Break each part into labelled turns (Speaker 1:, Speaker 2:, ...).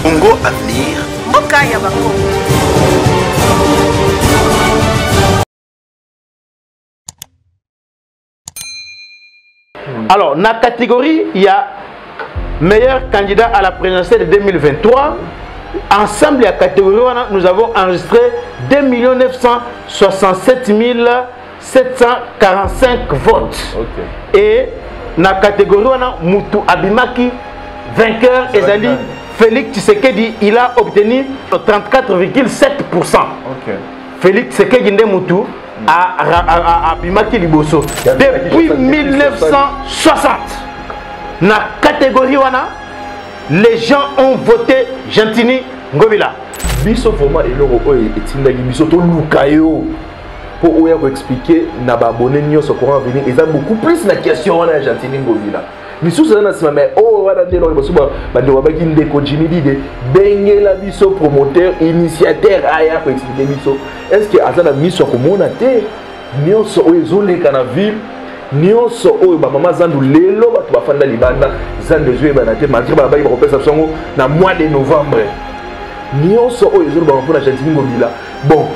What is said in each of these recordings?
Speaker 1: Congo Avenir.
Speaker 2: Mboka ya Bakongo.
Speaker 3: Alors, dans la catégorie, il y a meilleur candidat à la présidentielle de 2023. Ensemble, la catégorie, nous avons enregistré 2 967 745 votes. Okay. Et dans la catégorie, Moutou Abimaki, vainqueur, Ezali Félix Tshisekedi, il a obtenu 34,7%. Okay. Félix Tshisekedi Moutou à Abimaki Liboso. Depuis 1960, dans la catégorie, les gens ont voté Gentini Ngobila.
Speaker 4: Biso vraiment et biso to lukayo pour expliquer na ba abonné nyonso courant venir ils ont beaucoup plus la question na Gentini Ngobila. Biso ça na sima mais wana ndelo biso ba ndo ba kinde ko Jimmy Dide bengela biso promoteur initiateur aya ko expliquer biso est-ce que azana miso ko mona te nyonso ezoleka na ville nyonso oyo ba mama zandu lelo batu bafanda libanda zandu ezwe banate malgré ba ba kopesa songo na mois de novembre nyonso oyo ezolo ba mpona Gentini Ngobila bon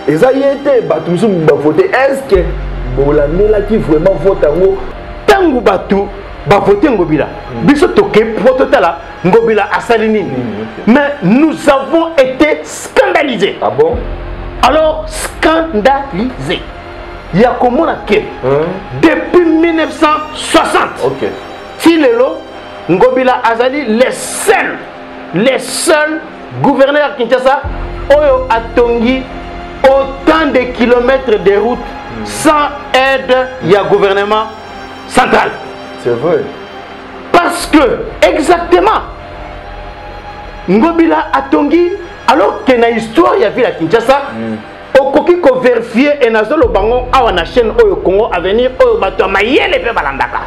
Speaker 4: eza yete batu misu ba voter est-ce que bolandela ki vraiment vote ngo tangu batu ba voter Ngobila biso toke prototala Ngobila asalini mais nous avons été scandalisés. Ah bon? Alors scandalisés. Il y a comment la quai depuis 1960. Ok. Si Lelo, Ngobila Azali, les seuls gouverneurs Kinshasa, Oyo Atongi, autant de kilomètres de route sans aide, il y a gouvernement central. C'est vrai.
Speaker 3: Parce que, exactement, Ngobila Atongi, alors qu'il y a une histoire, il y a vu la Kinshasa. Okoki ko vérifier et nazolo bango awa na chaîne Oyo Congo Avenir Oyo bato mayele pe balandaka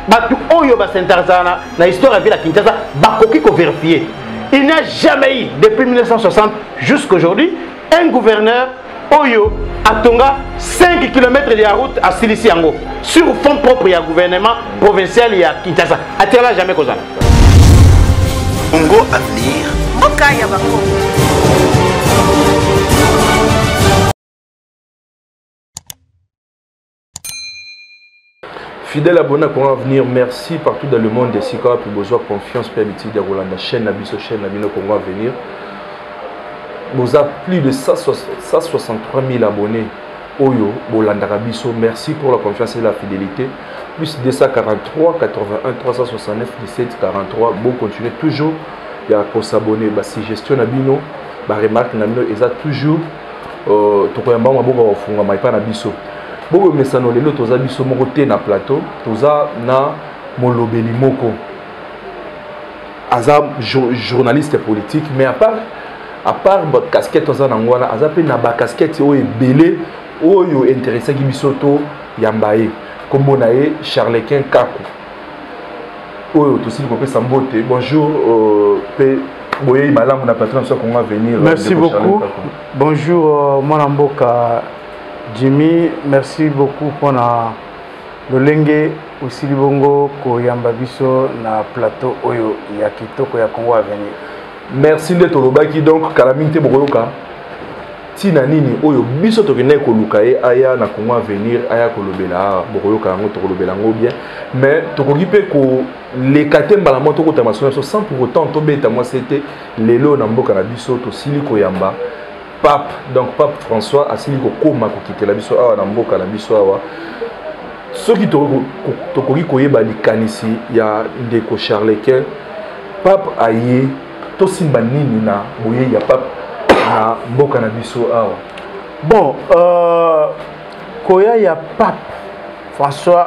Speaker 3: bato Oyo ba s'intéresser na histoire de la Kinshasa bakoki ko vérifier. Il n'y a jamais eu depuis 1960 jusqu'à aujourd'hui un gouverneur Oyo atonga 5 km de la route à Silisiango sur fond propre ya gouvernement provincial ya Kinshasa. Atela jamais kozala.
Speaker 1: Congo Avenir.
Speaker 2: Mboka ya Bakongo.
Speaker 4: Fidèle abonné pour venir, merci partout dans le monde des Sika pour besoin de confiance pour habitude de Rolanda chaîne Nabiso chaîne Nabino Congo venir. Vous avez plus de 163 000 abonnés. Oyo Bolanda Rabiso, merci pour la confiance et la fidélité. Plus 243 81 369 17 43. Bon continuez toujours. Il y a pour s'abonner. Bah si gestion Nabino, bah remarque Nabino, ils ont toujours. Tokoyamba Maboka Wafunga Maipa Nabiso. Bogo mesano lelo toza biso moko te na plateau toza na molobeli moko aza journaliste politique mais à part votre casquette toza na ngwana aza pe na ba casquette oyo ebele oyo intéressé ki biso to yambaye kombo na ye Charlequin Kaku oyo tosili ko pesa mbote bonjour pe boye malamu na plateau na Congo Avenir.
Speaker 3: Merci beaucoup. Bonjour mon mboka Jimmy, merci beaucoup pour le lenge aussi libongo ko yamba biso na plateau oyo ya kitoko ya Congo Avenir.
Speaker 4: Merci de tolobaki donc kalaminte bokoyoka. Tina nini oyo biso tokene ko lukaye aya na Congo Avenir aya kolobela bokoyoka ngo tokolobela ngo bien mais tokoki pe ko les katemba la moto ko tamasona sans pour autant tobeta moi c'était lelo na mboka na biso to sili ko yamba. Pape, donc Pape François a signé koma ko quitter la biso awa na mboka na biso awa. Ce qui tokoki koyeba likanisi ya ndeko Charlequin Pape aye to simba nini na boye ya Pape na mboka na biso awa.
Speaker 3: Bon, koya ya Pape François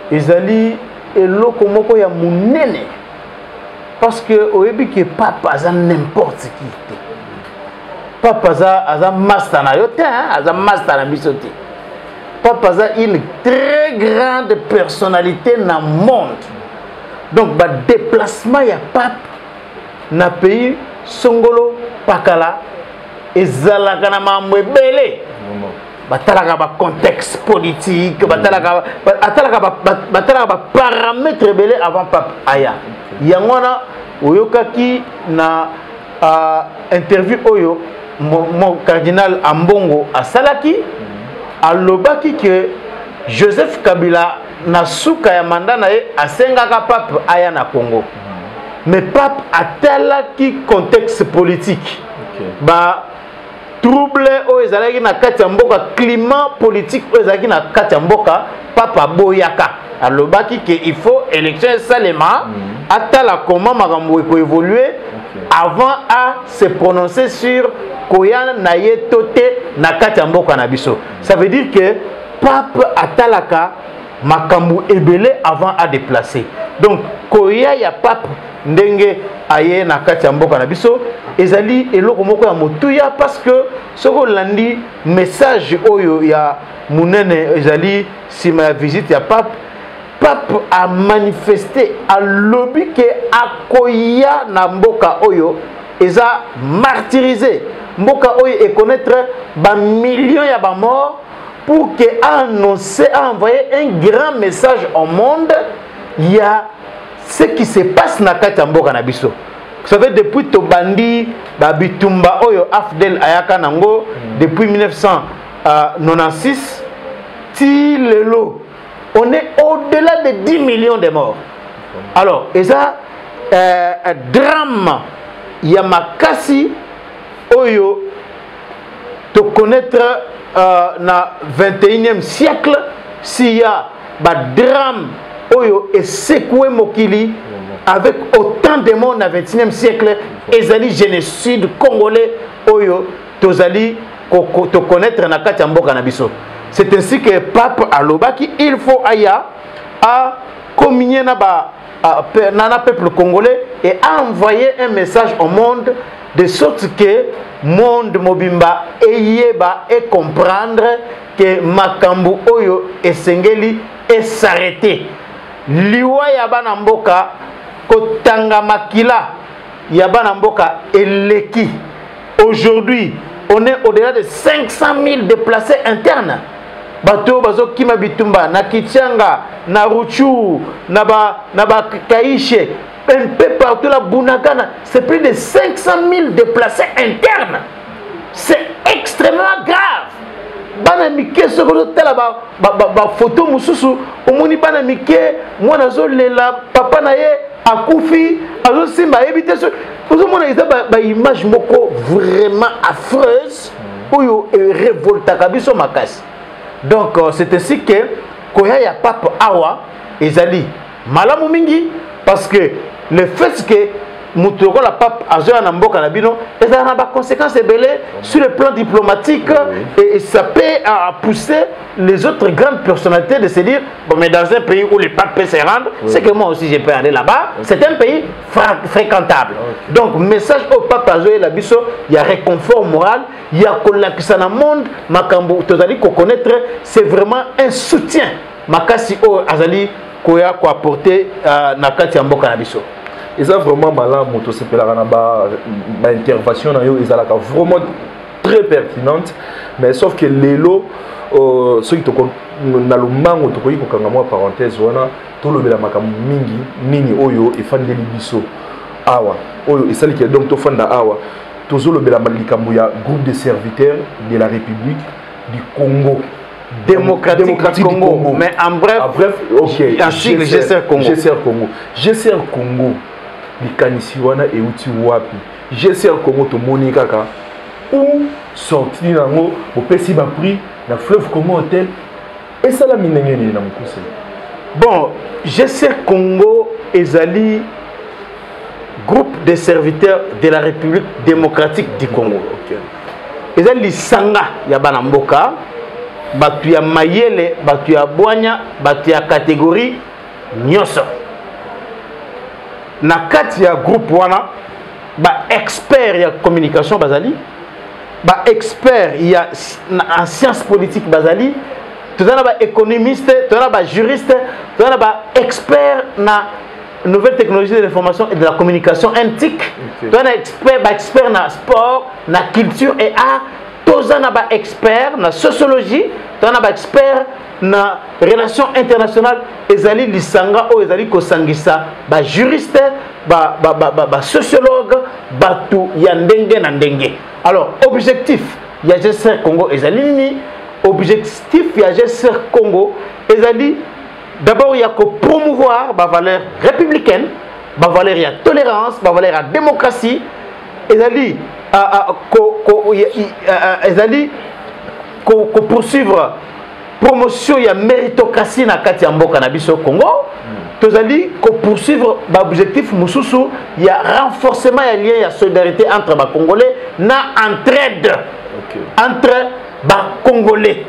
Speaker 3: ezali eloko moko ya munene parce que oyebi que Pape aza n'importe qui. Papa a master na yote, a master na bisoté. Papa a une très grande personnalité dans le monde. Donc, le déplacement y a pas na pays Songolo Pakala et Zalakana Mamwe Bele. Batalaka ba contexte politique, batalaka ba paramètres belé avant Papa Aya. Yangona oyokaki na interview oyo mon cardinal Ambongo asalaki alobaki que Joseph Kabila na suka ya mandat na ye asengaka pape aya na Congo. Mais pape atalaki contexte politique. Ba trouble o ezalaki na kati ya mboka, climat politique o ezalaki na kati ya mboka, papa boyaka alobaki que il faut élection salema atala comment makambo ko évoluer avant à se prononcer sur koya na ye toté na kati ya mboka na biso. Ça veut dire que pape atalaka makambo ebele avant à déplacer. Donc koya ya pape ndenge aye na kati ya mboka na biso ezali eloko moko ya motuya, parce que soko landi message oyo ya munene ezali sima ya visite ya pape a manifesté a lobby que akoya na mboka oyo eza martyrisé mboka oyo et connaître ba millions ya ba mort pour que annoncer envoyer un grand message au monde. Il y a ce qui se passe na kati ya mboka na biso. Vous savez, depuis Tobandi, Babitumba Oyo Afdel Ayaka Nango, depuis 1996, Tilelo, on est au-delà de 10 millions de morts. Alors, et ça, un drame, Yamakasi Oyo, te connaître na 21e siècle, s'il y a un drame Oyo et secoué Mokili, avec autant de monde dans le 21e siècle, ezali génocide congolais oyo tozali te connaître na kati ya mboka na biso. C'est ainsi que pape alobaki il faut aya à communier na peuple congolais et envoyer un message au monde de sorte que monde mobimba eyeba et comprendre que makambo oyo esengeli et s'arrêter. Liwa ya bana mboka kotanga makila yabana mboka eleki. Aujourd'hui, on est au-delà de 500 000 déplacés internes. Bato bazo kima bitumba na Kichanga, na Ruchu, na ba Kaïche, un peu partout la Bunagana, c'est plus de 500 000 déplacés internes. C'est extrêmement grave. Bana mike soko tala ba photo mususu omoni bana mike mwana zo lela papa na ye akufi azo simba ebite so ozo mona eza ba image moko vraiment affreuse oyo révolta biso makasi. Donc c'est ainsi que koya ya papa awa ezali malamu mingi, parce que le fait que Moutoko la pape azoya na mboka na bino et ça a des conséquences belées sur le plan diplomatique, et ça peut pousser les autres grandes personnalités de se dire bon, mais dans un pays où les papes peuvent se rendre, c'est que moi aussi je peux aller là-bas, c'est un pays fréquentable. Donc message au pape azoya la biso, il y a réconfort moral, il y a kolakisa na monde makambo tozali ko connaître, c'est vraiment un soutien makasi o azali koya ko apporter na kati ya mboka na biso.
Speaker 4: Et ça vraiment malin moto se pela na ba intervention na yo ezalaka vraiment très pertinente, mais sauf que lelo ceux qui to na lumango to koyi ko kanga moi parenthèse wana to lobela makambo mingi nini oyo efandeli biso awa oyo esali que donc to fanda awa to zo lobela malikambo ya groupe de serviteurs de la République du Congo démocratique du Congo.
Speaker 3: Mais en bref,
Speaker 4: ok,
Speaker 3: GCR Congo.
Speaker 4: GCR Congo likanisi wana euti wapi? GCR Congo to moni kaka ou sorti nango opesi ba prix na fleuve Congo hôtel et ça la minengeni na mukuse.
Speaker 3: Bon, GCR Congo ezali groupe de serviteurs de la République démocratique du Congo. Ezali sanga ya bana mboka, batu ya mayele, batu ya boanya, batu ya catégorie nyoso. Na kati ya groupe wana ba expert ya communication bazali, ba expert ya en sciences politiques bazali, tozana ba économiste, tozana ba juriste, tozana ba expert na nouvelles technologies de l'information et de la communication antique, tozana expert na sport, na culture et art, toza na ba expert na sociologie, toza na ba expert na relation internationale, ezali lisanga o ezali kosangisa ba juriste, ba sociologue, batu ya ndenge na ndenge. Alors objectif ya GCR Congo ezali nini? Objectif ya GCR Congo ezali d'abord il y a que promouvoir ma valeur républicaine, ma valeur de tolérance, ma valeur de démocratie. Ezali poursuivre promotion ya méritocratie na kati ya mboka na biso Congo. Tozali poursuivre l'objectif mususu ya renforcement ya lien ya solidarité entre ba Congolais na entraide entre ba Congolais.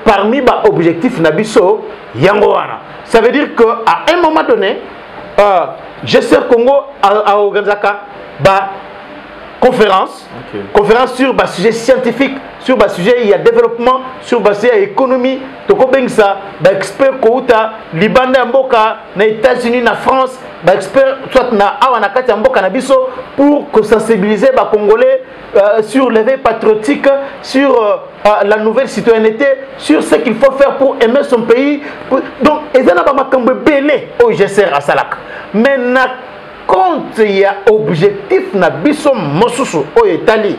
Speaker 3: Parmi les objectifs nabiso yangoana, ça veut dire que à un moment donné, GCR Congo a organisé conférence, conférence sur le sujet scientifique, sur le sujet il y a développement, sur le sujet économie. Toko bengsa, expert kouta, Liban mboka, na États-Unis, na France, expert soit na awana kati mboka na biso pour sensibiliser les Congolais sur l'éveil patriotique, sur la nouvelle citoyenneté, sur ce qu'il faut faire pour aimer son pays. Donc, il y a un belé au GCR à Salak. Mais quand il y a objectif na biso mosusu au Italie,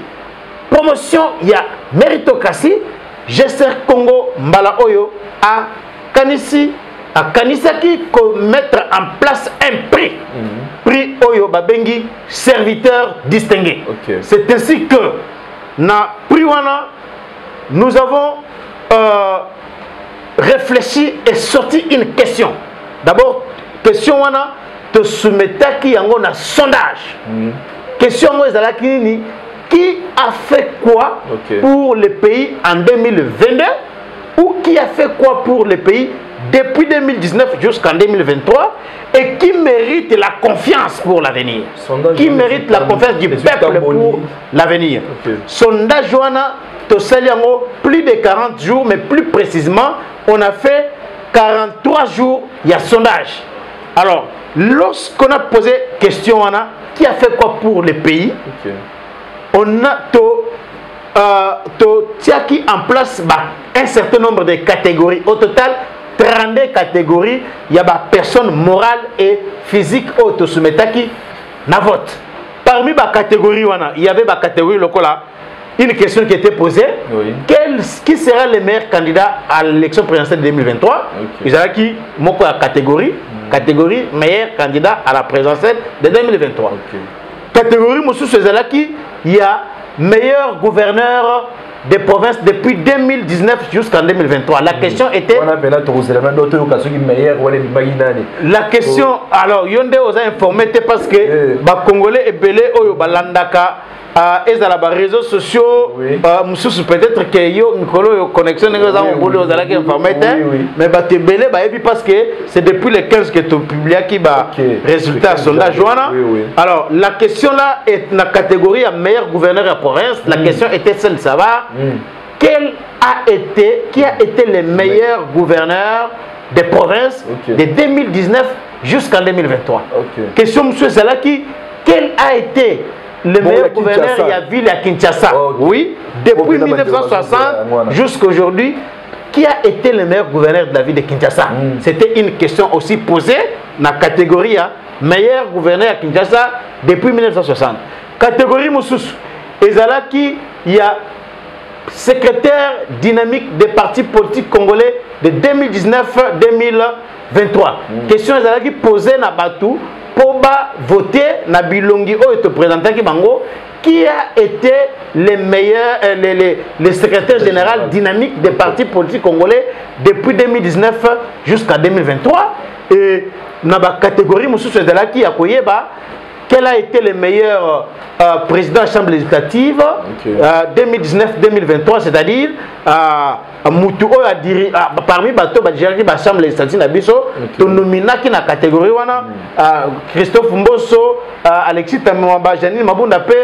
Speaker 3: promotion, il y a méritocratie, GCR Congo Mbala Oyo à Kanisi, à Kanisaki, mettre en place un prix. Prix Oyo Babengi, serviteur distingué. C'est ainsi que, na prix wana, nous avons réfléchi et sorti une question. D'abord, question wana, te soumettre qui en a sondage. Question wana, qui a fait quoi pour le pays en 2022 ou qui a fait quoi pour le pays depuis 2019 jusqu'en 2023 et qui mérite la confiance pour l'avenir. Qui mérite la confiance du peuple pour l'avenir. Sondage Joana, plus de 40 jours, mais plus précisément, on a fait 43 jours, il y a sondage. Alors, lorsqu'on a posé question, qui a fait quoi pour le pays, on a qui en place un certain nombre de catégories. Au total, 32 catégories. Il y a des personnes morales et physiques qui na vote. Parmi les catégories, il y avait des catégories locales. Une question qui était posée. Qui sera le meilleur candidat à l'élection présidentielle de 2023? Il y a qui catégorie. Catégorie meilleur candidat à la présidentielle de 2023. Catégorie il y a meilleur gouverneur des provinces depuis 2019 jusqu'en 2023. La question était... La question... Alors, Yonde vous a informé parce que les Congolais et Belé, Balandaka, et dans les réseaux sociaux, peut-être que yo connexion mais parce que c'est depuis le 15 que tu publies qui résultat sondage. Alors la question là est la catégorie à meilleur gouverneur de province. La question était celle de savoir qui a été le meilleur gouverneur des provinces de 2019 jusqu'en 2023. Question monsieur Zalaki, quel a été le meilleur gouverneur il y a ville à Kinshasa? Oui, depuis 1960 jusqu'à aujourd'hui, qui a été le meilleur gouverneur de la ville de Kinshasa? C'était une question aussi posée dans la catégorie meilleur gouverneur à Kinshasa depuis 1960. Catégorie Moussous, Ezalaki, il y a secrétaire dynamique des partis politiques congolais de 2019-2023. Question Ezalaki posée dans Batou pour voter na bilongi o te présenter qui a été les meilleurs les secrétaires général dynamique des partis politiques congolais depuis 2019 jusqu'à 2023 et na ba catégorie mususu de qui a koyeba quel a été le meilleur président de la Chambre législative 2019-2023, c'est-à-dire Moutou a dit parmi bateaux la Chambre législative Nabiso, tu nominas qui na catégorie wana Christophe Mbosso, Alexis Tamouamba, Janine Mabundape,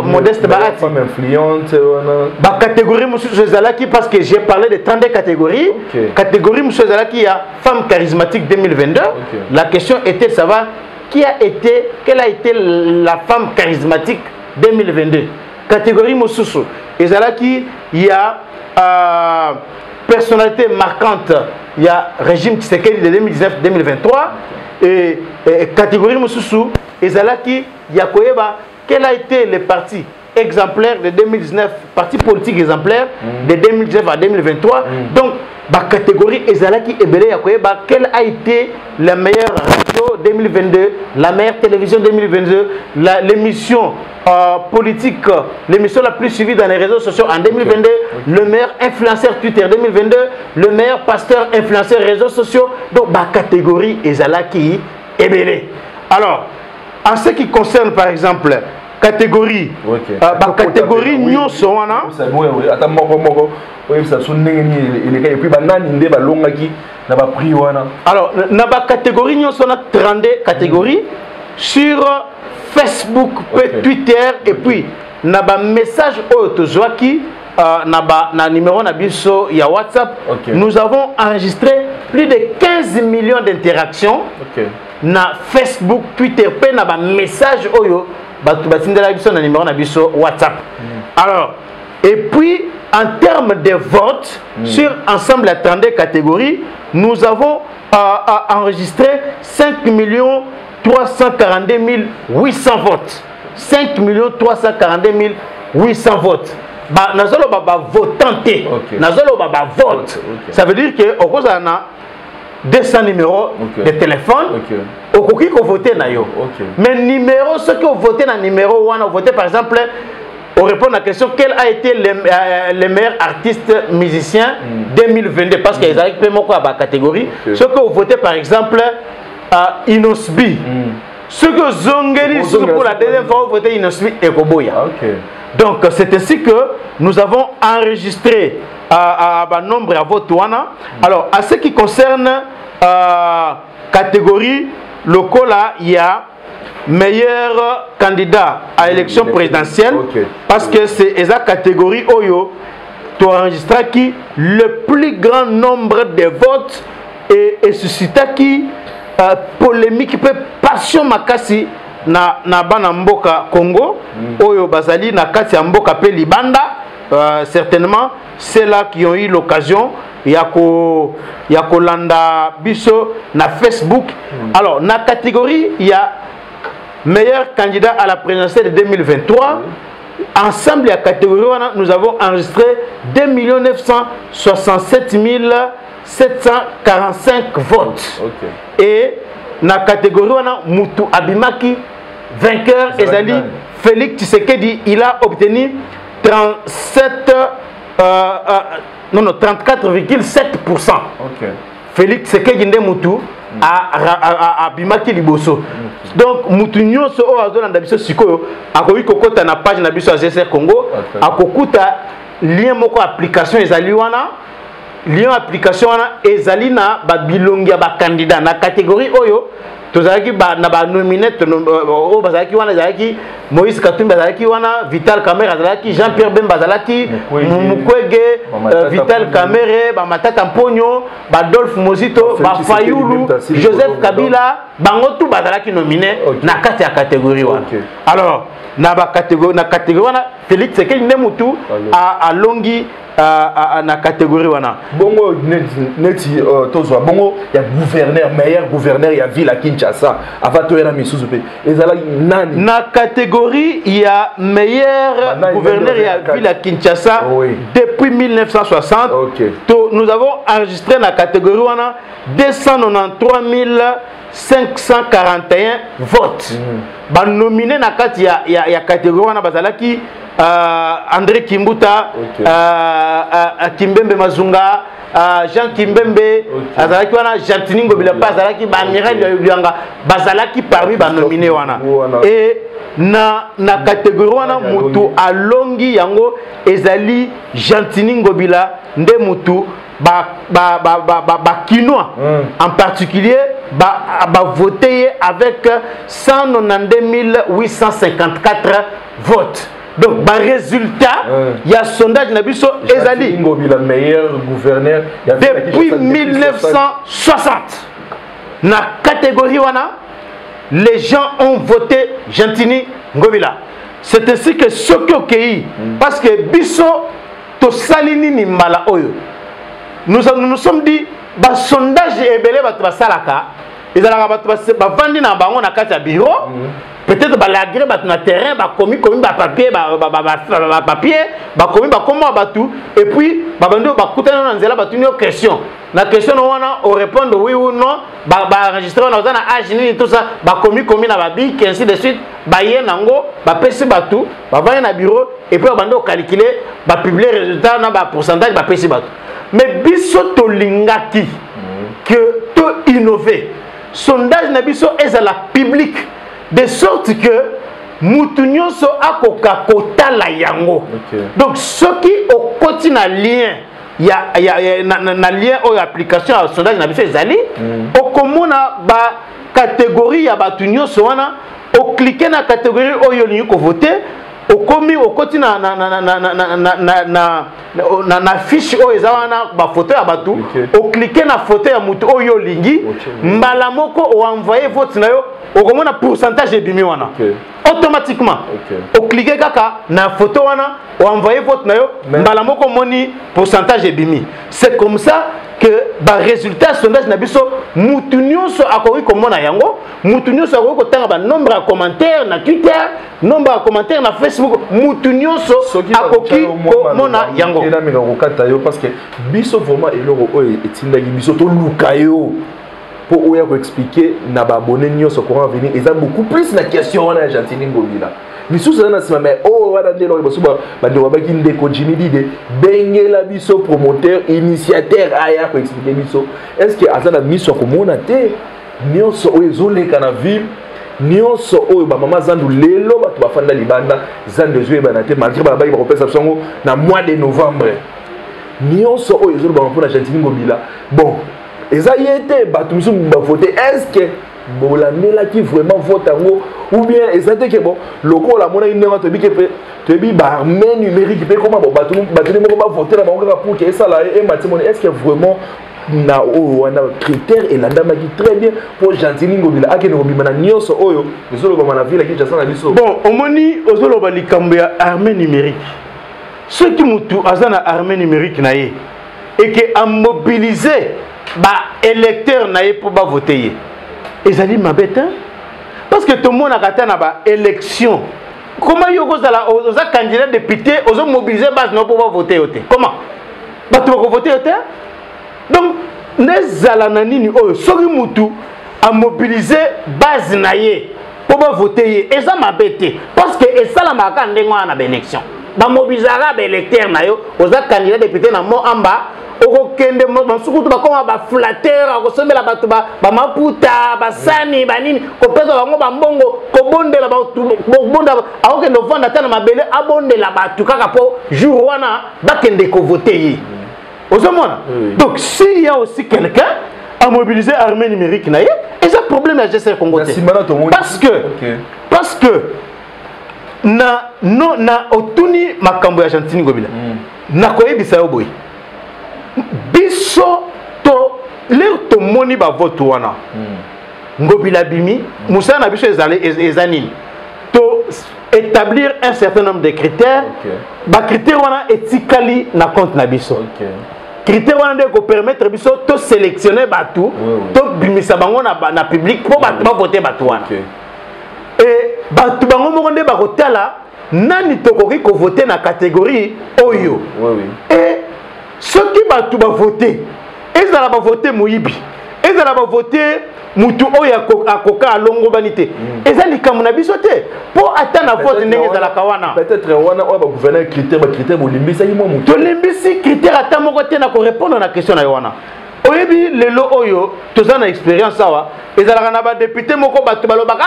Speaker 3: Modeste Baati. Ba catégorie Monsieur Zalaki parce que j'ai parlé de 32 catégories. Catégorie Monsieur Zalaki a femme charismatique 2022. La question était de savoir quelle a été la femme charismatique 2022. catégorie mosusu ezalaki ya personnalité marquante il y a régime Tshisekedi de 2019-2023 et catégorie mosusu ezalaki ya koyeba quel a été le parti exemplaire de 2019, parti politique exemplaire de 2019 à 2023. Donc la catégorie ezalaki ebele ya koyeba quelle a été la meilleure radio 2022, la meilleure télévision 2022, l'émission politique, l'émission la plus suivie dans les réseaux sociaux en 2022, le meilleur influenceur Twitter 2022, le meilleur pasteur influenceur réseaux sociaux. Donc la catégorie ezalaki ebele. Alors en ce qui concerne par exemple catégorie catégorie nyonso wana
Speaker 4: ata moko ça sonne et puis banani nde balongaki na ba prix wana. Alors
Speaker 3: na ba catégorie nyonso na 32 catégories sur Facebook, Twitter et puis na ba message autozoaki na numéro na biso ya WhatsApp. Nous avons enregistré plus de 15 millions d'interactions na Facebook, Twitter pe na ba message oyo na numéro na biso WhatsApp. Alors, et puis en termes de votes sur ensemble la 32 catégories, nous avons enregistré 5 342 800 votes. 5 342 800 votes. Nazolo baba votanté. Nazolo baba vote. Ça veut dire que au cause on a 200 numéros de téléphone. Au coquille qu'on votait na yo. Mais numéro, ceux qui ont voté dans numéro 1, ont voté par exemple, on répond à la question quel a été le meilleur artiste musicien 2022 parce qu'ils arrivent pas à la catégorie. Ceux qui ont voté par exemple Inosbi. Ceux qui ont zongeli pour la deuxième fois ont voté Inosbi et Koboya. Donc c'est ainsi que nous avons enregistré un nombre à vote. Alors à ce qui concerne catégorie locaux, là, il y a meilleur candidat à l'élection présidentielle parce que c'est la catégorie Oyo tu as enregistré qui le plus grand nombre de votes et suscita qui polémique peut passion makasi na bana mboka Congo Oyo bazali na kati ya mboka pe libanda certainement c'est là qui ont eu l'occasion Yako landa biso na Facebook. Alors, na catégorie, il y a meilleur candidat à la présidentielle de 2023. Ensemble, la catégorie, nous avons enregistré 2 967 745 votes. Et na catégorie, Moutou Abimaki, vainqueur, Ezali Félix Tshisekedi, il a obtenu 34,7%. Félix Tshisekedi Moutou a Bimaki Liboso. Donc Moutou Nyonso o azolanda biso sikoyo akoki kokota na page na biso AGSR Congo akokuta lien moko application ezali wana lien application wana ezali na ba bilongi ya ba candidat na catégorie oyo tozalaki na ba nominé o bazalaki wana ezalaki Moïse Katumbi azalaki wana Vital Kamerhe azalaki Jean-Pierre Bemba azalaki Mukwege Vital Kamerhe ba Matata Mponyo ba Adolphe Mozito ba Fayulu Joseph Kabila bango tout bazalaki nominé na kati ya catégorie wana. Alors na catégorie wana Félix Tshisekedi Ndemutu a longi na catégorie wana
Speaker 4: bongo neti tozwa bongo ya gouverneur meilleur gouverneur ya ville à Kinshasa avato era misuzu pe ezala nani
Speaker 3: na catégorie il y a meilleur gouverneur ya ville à Kinshasa depuis 1960 nous avons enregistré na catégorie wana 293 541 votes ba nominé na kati ya catégorie wana bazalaki André Kimbuta, Kimbembe Mazunga, Jean Kimbembe, azalaki wana Jantini Ngobila pas azalaki ba amiral Yanga bazalaki parmi ba nominé wana. Et na catégorie wana mutu alongi yango ezali Jantini Ngobila nde mutu Kinois en particulier voté avec 192 854 votes. Donc, par résultat, il y a un sondage Nabiso Ezali.
Speaker 4: Le meilleur gouverneur
Speaker 3: depuis 1960. Dans la catégorie wana, les gens ont voté Jantini Ngobila. c'est ainsi que ce qui est parce que biso to salini ni mbala oyo nous sommes dit ba sondage ebele batu basalaka ezalaka batu bavandi na bango na kati ya bureau peut-être balagre batu na terrain bakomi ba papier ba papier bakomi bakoma batu et puis babando bakutana na nzela batu nyo question na question wana on répondre oui ou non ba enregistrer na ozana âge ni tout ça bakomi na babic ainsi de suite baye nango ba pesi batu bavandi na bureau et puis babando calculer ba publier résultat na ba pourcentage ba pesi batu mais biso to lingaki que to innover sondage na biso ezala public de sorte que mutu nyonso akoka kotala yango. Donc ce qui au quotidien lien na lien ou application à sondage na biso ezali okomona ba catégorie ya batu nyonso wana o cliquer na catégorie oyo lingi ko voter okomi okoti na fiche oyo eza wana ba photo ya batu o cliquer na photo ya mutu oyo lingi mbala moko o envoyer vote na yo okomona pourcentage ebimi wana automatiquement o cliquer kaka na photo wana o envoyer vote na yo mbala moko moni pourcentage ebimi. C'est comme ça que ba résultat sondage na biso mutu nyonso akoki komona yango mutu nyonso akoki kotanga ba nombre ya commentaire na Twitter nombre ya commentaire na Facebook mutu nyonso akoki komona yango
Speaker 4: ina minga kokata yo parce que biso vraiment eloko oyo etindaki biso to luka yo pour oya ko expliquer na ba abonné nyonso courant venir eza beaucoup plus na question wana ya Gentili Ngobila misusu na sima mais oh wana ndelo baso ba ndo babaki ndeko Jimmy Dide bengela biso promoteur initiateur aya ko expliquer biso est-ce que azana miso ko mona te nyonso oyo zoleka na ville nyonso oyo ba mama zandu lelo batu bafanda libanda zandu zwe ba na te malgré ba baki ba kopesa songo na mois de novembre nyonso oyo zolo ba mpona Gentili Ngobila bon eza yete batu miso ba voter est-ce que bolandela qui vraiment vote ango ou bien ezate que bon loko la mona inenga to bi ke to bi ba armée numérique pe comment bon batu moko ba voter na bango pour que ça là et matimoni est-ce que vraiment na wana critère et landama qui très bien pour Gentili Ngobila akene ngobima na nyonso oyo ezolo ba na ville qui tsa na biso
Speaker 3: bon omoni ozolo ba likambo ya armée numérique ce qui mutu azana armée numérique na ye et que a mobiliser ba électeur na ye pour ba voter. Et ça dit ma bête parce que tout le monde a gâté na ba élection. Comment yoko zala oza candidat député ozo mobiliser base non pour voter oté. Comment? Ba tu vas voter oté? Donc ne zala na nini oyo soki mutu a mobiliser base na ye pour voter et ça ma bête parce que et ça la maka ndengo na ba élection. Ba mobilisera ba électeur na yo oza candidat député na mo amba okokende masukutu bakoma ba flatteur akosomela batu ba maputa basani banini kopesa bango bambongo kobondela batu bonda akokende vanda tana mabele abondela batu kaka po jour wana bakende ko voter yi ozomona. Donc s'il y a aussi quelqu'un à mobiliser armée numérique na ye et ça problème à GCR Congo parce que na otuni makambo ya Gentili Ngobila na koyebisa yo boy biso to leur to moni ba vote wana Ngobila bimi musa na biso ezanini to établir un certain nombre de critères ba critères wana etikali na compte na biso critères wana de ko permettre biso to sélectionner batu to bimisa bango na public pour ba voter batu wana et batu bango moko nde ba kotala nani tokoki ko voter na catégorie oyo et ceux qui batu ba voter ezala ba voter moyibi ezala ba voter mutu oyo akoka alongo banité ezali kamuna biso te po atana vote ndenge ezala kawana
Speaker 4: peut-être wana oyo ba gouverner critère bolimbisa yimo mutu
Speaker 3: to limbisi critère ata moko te na ko répondre na question na wana oyebi lelo oyo tozana expérience awa ezala na ba député moko batu balobaka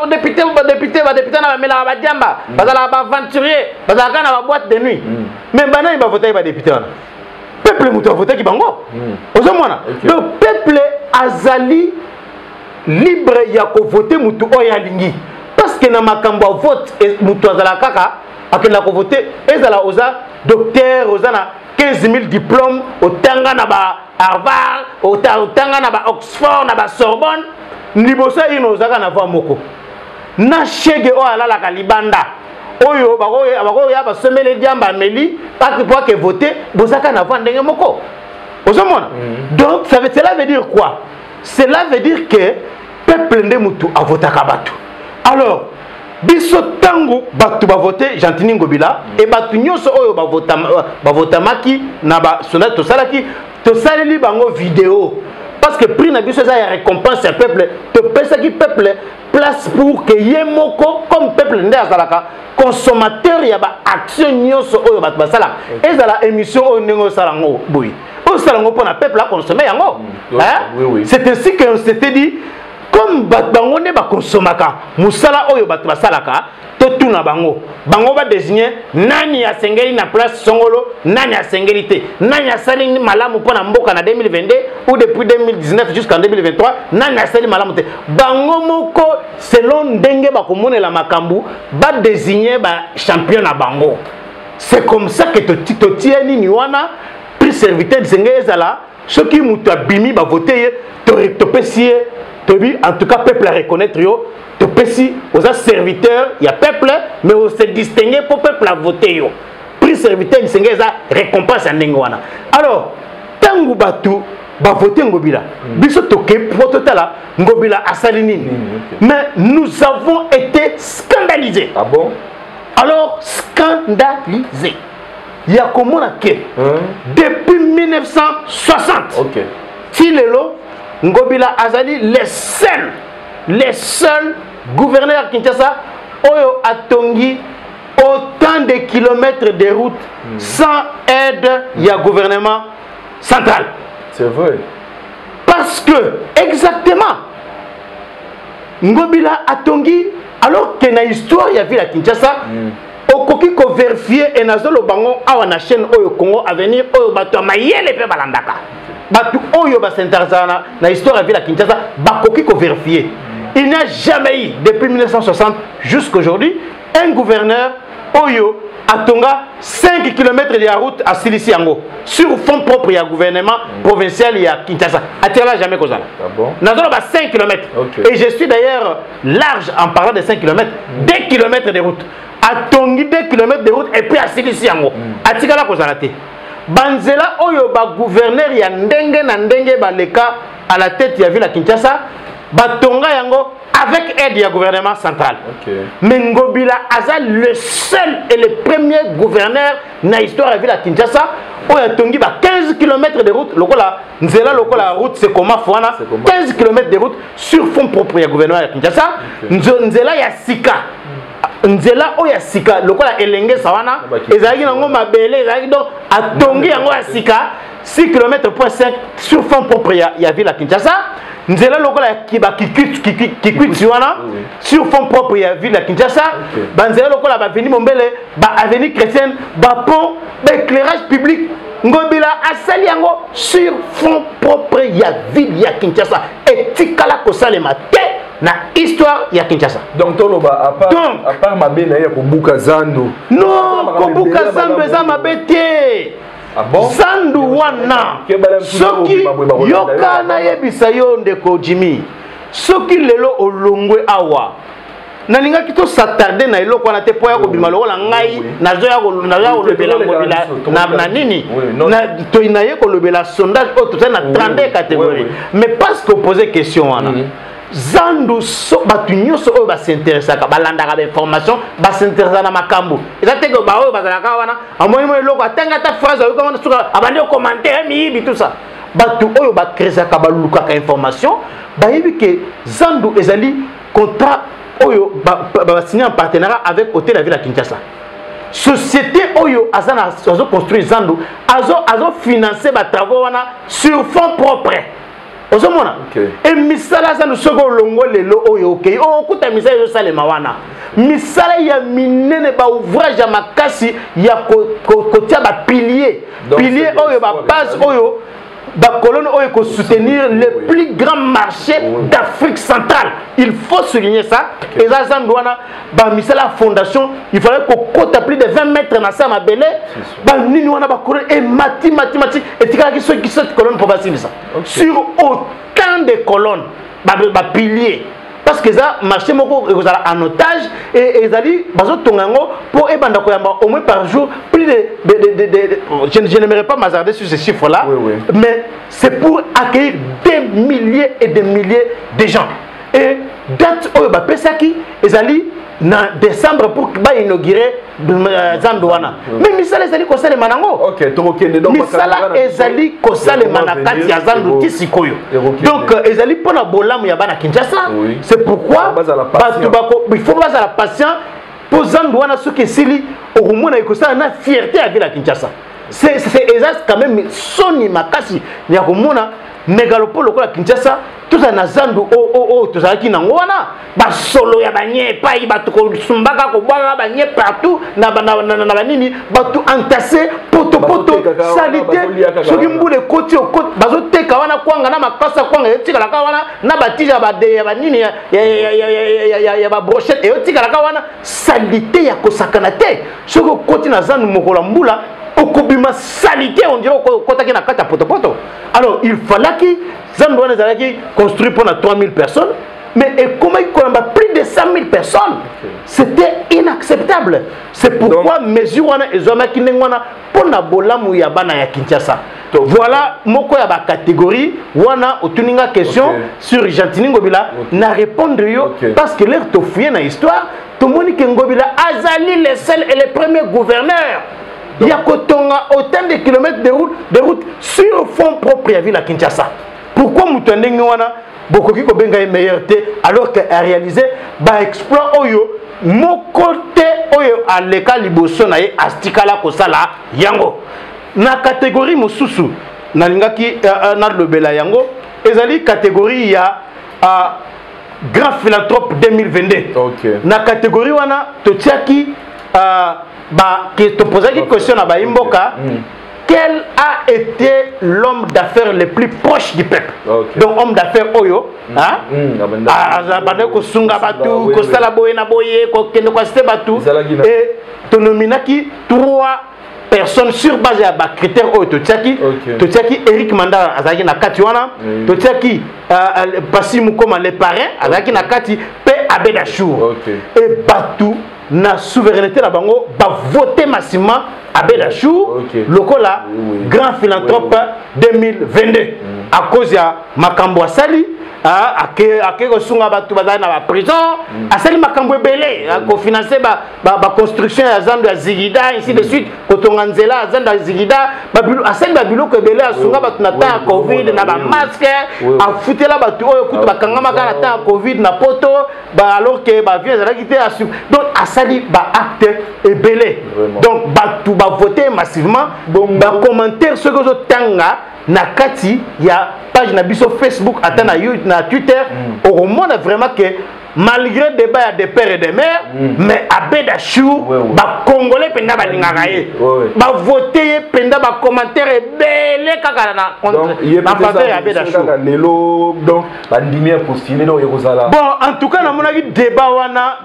Speaker 3: député na bamela ba diamba bazala ba aventurier bazala na ba boîte de nuit mais bana ba voter ba député wana peuple mutu voter ki bango ozomona donc peuple azali libre ya ko voter mutu oyo alingi parce que na makambo vote mutu azala kaka akenda ko voter ezala oza docteur ozana 15 000 diplômes otanga na ba Harvard otanga na ba Oxford na ba Sorbonne libosa ino ozaka na va moko na chege o alala ka libanda oyo bako ya ba semele diamba meli pas que voter bozaka na vendre ndenge moko ozomona donc cela veut dire quoi? Cela veut dire que peuple nde mutu a voté kabatu. Alors biso tangu batu ba voter Jantini Ngobila et batu nyoso oyo ba votamaki na ba sonda to salaki to saleli bango vidéo parce que prix na biso ça ya récompense à peuple to pesa ki peuple place pour que yemoko comme peuple nde azalaka consommateur ya ba action nyoso oyo batu basala ezala émission oyo nengo salango boy o salango pona peuple a consommer yango hein c'est ainsi qu'on s'était dit comme bango ne ba consomaka musala oyo batu basalaka to tuna bango ba désigner nani ya sengeli na place songolo nani ya sengeli te nani ya sali malamu pona mboka na 2022 ou depuis 2019 jusqu'en 2023 nani ya sali malamu te bango moko selon ndenge ba komonela makambu ba désigner ba champion na bango. C'est comme ça que to tieni ni wana prix serviteur sengeli ezala ceux qui mutu abimi ba voter to pesier en tout cas peuple à reconnaître yo to pesi aux serviteurs il y a peuple mais on se distinguer pour peuple à voter yo prix serviteur il s'engage à récompense à ndengwana. Alors tangu batu ba voter Ngobila biso toke prototala Ngobila asalinini mais nous avons été scandalisés.
Speaker 4: Ah bon?
Speaker 3: Alors scandalisés il y a comment que depuis 1960
Speaker 4: OK
Speaker 3: si lelo Ngobila Azali les seuls gouverneurs à Kinshasa oyo atongi autant de kilomètres de route sans aide ya gouvernement central.
Speaker 4: C'est vrai.
Speaker 3: Parce que exactement Ngobila atongi alors que na histoire ya ville à Kinshasa okoki ko vérifier et nazolo bango awa na chaîne oyo Congo Avenir oyo bato mayele pe balandaka. Batu oyo ba s'intéressana na histoire de la Kinshasa bakoki ko vérifier. Il n'y a jamais eu depuis 1960 jusqu'à aujourd'hui un gouverneur oyo atonga 5 km de route à Siliciango sur fond propre ya gouvernement provincial ya Kinshasa. Atira jamais kozala.
Speaker 4: Ah bon?
Speaker 3: Nazolo ba 5 km.
Speaker 4: Okay.
Speaker 3: Et je suis d'ailleurs large en parlant de 5 km, 2 km de route. Atongi 2 km de route et puis à Siliciango. Atikala kozala te. Banzela oyo ba gouverneur ya ndenge na ndenge baleka à la tête ya ville à Kinshasa batonga yango avec aide du gouvernement central. Mais Ngobila aza le seul et le premier gouverneur na histoire de ville à Kinshasa oyo tongi ba 15 km de route lokola nzela lokola route c'est comment fwana 15 km de route sur fond propre ya gouvernement ya Kinshasa nzela ya sika nzela oya sika lokola elenge sawana ezalaki nango mabele ezalaki donc atongi yango ya sika 6 km/5 sur fond propre ya ville à Kinshasa nzela lokola kiba kikwiti wana sur fond propre ya ville à Kinshasa banzela lokola ba veni mombele ba avenue chrétienne ba pont ba éclairage public Ngobila asali yango sur fond propre ya ville ya Kinshasa etikala kosalema te na histoire ya Kinshasa.
Speaker 4: Donc toloba à part mabe na ya kobuka Zandu.
Speaker 3: Non, kobuka Zandu eza mabete.
Speaker 4: Ah bon?
Speaker 3: Zandu wana. Soki yoka na yebisa yo ndeko Jimmy. Soki lelo olongwe awa. Na linga kito s'attarder na eloko na te po ya kobima lokola ngai nazo ya kolobela Ngobila na nini na to inaye kolobela sondage auto na 32 catégories. Mais parce que poser question wana. Zandu so batu nyoso oyo ba s'intéressaka balandaka ba information ba s'intéressa na makambo ezate ko ba oyo bazalaka wana amoni mo eloko atanga ta phrase oyo comment suka abandi commentaire mi tout ça batu oyo ba créesaka ba lukaka information ba yebi que Zandu ezali contrat oyo ba signé en partenariat avec Hôtel la Ville à Kinshasa. Société oyo azana azo construire Zandu azo financer ba travaux wana sur fonds propres. Ozomona et misala za lusoko longo lelo oyo okay okuta misala yo salema wana misala ya minene ba ouvrage ya makasi ya kotia ba pilier oyo ba base oyo ba colonne oyo ko soutenir le plus grand marché d'Afrique centrale. Il faut souligner ça. Et ça Zandouana ba misala fondation il fallait qu'on compte plus de 20 mètres na ça ma belé ba nini wana ba colonne et mathématique et tika qui sont colonne pour bâtir ça sur autant de colonnes ba piliers parce que ça marché moko en otage et ezali bazo tongango pour ebanda koyamba au moins par jour plus de je n'aimerais pas m'hasarder sur ces chiffres là, mais c'est pour accueillir des milliers et des milliers de gens. Et date oyo ba pesaki ezali na décembre pour inaugurer Zandouana. Mais misala ezali kosala manango.
Speaker 4: OK, to okende donc
Speaker 3: misala ezali kosala manakati ya Zandu tisikoyo. Donc ezali pona bolamu ya bana Kinshasa. C'est pourquoi il faut baza la patient pour Zandouana ce que sili okumona ikosala na fierté à ville Kinshasa. C'est exact quand même soni makasi ya komona mégalopole ko la Kinshasa tout ça na Zandu tout ça qui nangwana ba solo ya banye pa ibatu ko sumbaka ko bwa banye partout na nini batu entassé poto salité soki mbule koti o koti bazo teka wana kwanga na makasa kwanga etika la kawana na batija ba de ya banini ya ba brochette etika la kawana salité ya kosakana te soki koti na Zandu mokola mbula okobima salité on dirait kotaki na kata poto. Alors il fallait que Zandouane Zalaki construit pour 3000 personnes, mais comment il y a plus de 100 000 personnes? C'était inacceptable. C'est pourquoi mesure wana ezoma kinengwana pona bolamu ya bana ya Kinshasa. Voilà moko ya ba catégorie wana otuninga question sur Gentini Ngobila na répondre yo parce que l'air to fouiller na histoire to Monique Ngobila azali les seuls et les premiers gouverneurs. Il y a autant de kilomètres de route sur fond propre à ville à Kinshasa. Pourquoi Moutandeng wana bokoki ko benga meilleurté alors qu'à réaliser ba exploit oyo mon côté oyo à l'école liboso na ye astikala ko sala yango na catégorie mosusu na lingaki na lobela yango ezali catégorie ya grand philanthrope 2022 na catégorie wana totiaki qui te posait une question à Baimboka, quel a été l'homme d'affaires le plus proche du peuple? Donc homme d'affaires Oyo, et tu nominaki 3 personnes sur base de critères Oyo, Totiaki Eric Mandara Azaki na Katiwana, Totiaki Passi Moukoma le parrain Azaki na Kati, P. Abedachou et Batou. Na souveraineté la bango va voter massivement à Bédachou, lokola grand philanthrope 2022 à cause de Makambo Asali à sunga batu bazana na prison Asali Makambo belé à financer ba construction ya Zandu ya Zigida ainsi de suite kotonganzela Zandu ya Zigida babilu Asali babilu ko belé sunga batu na ta Covid na ba masque a futela batu oyo kutu bakangama kana ta Covid na poto alors que ba vieux zala quitté donc Asali ba acte et belé donc batu ba voter massivement ba commentaire ce que zo tanga na kati ya page na biso Facebook atana na Twitter au monde vraiment que malgré débat des pères et des mères mais à Bédachou ba congolais penda ba lingaraye ba voter penda ba commentaire et belé kaka na contre na faveur à Bédachou
Speaker 4: donc ba ndimia postulé donc yozala
Speaker 3: bon en tout cas na monaki débat wana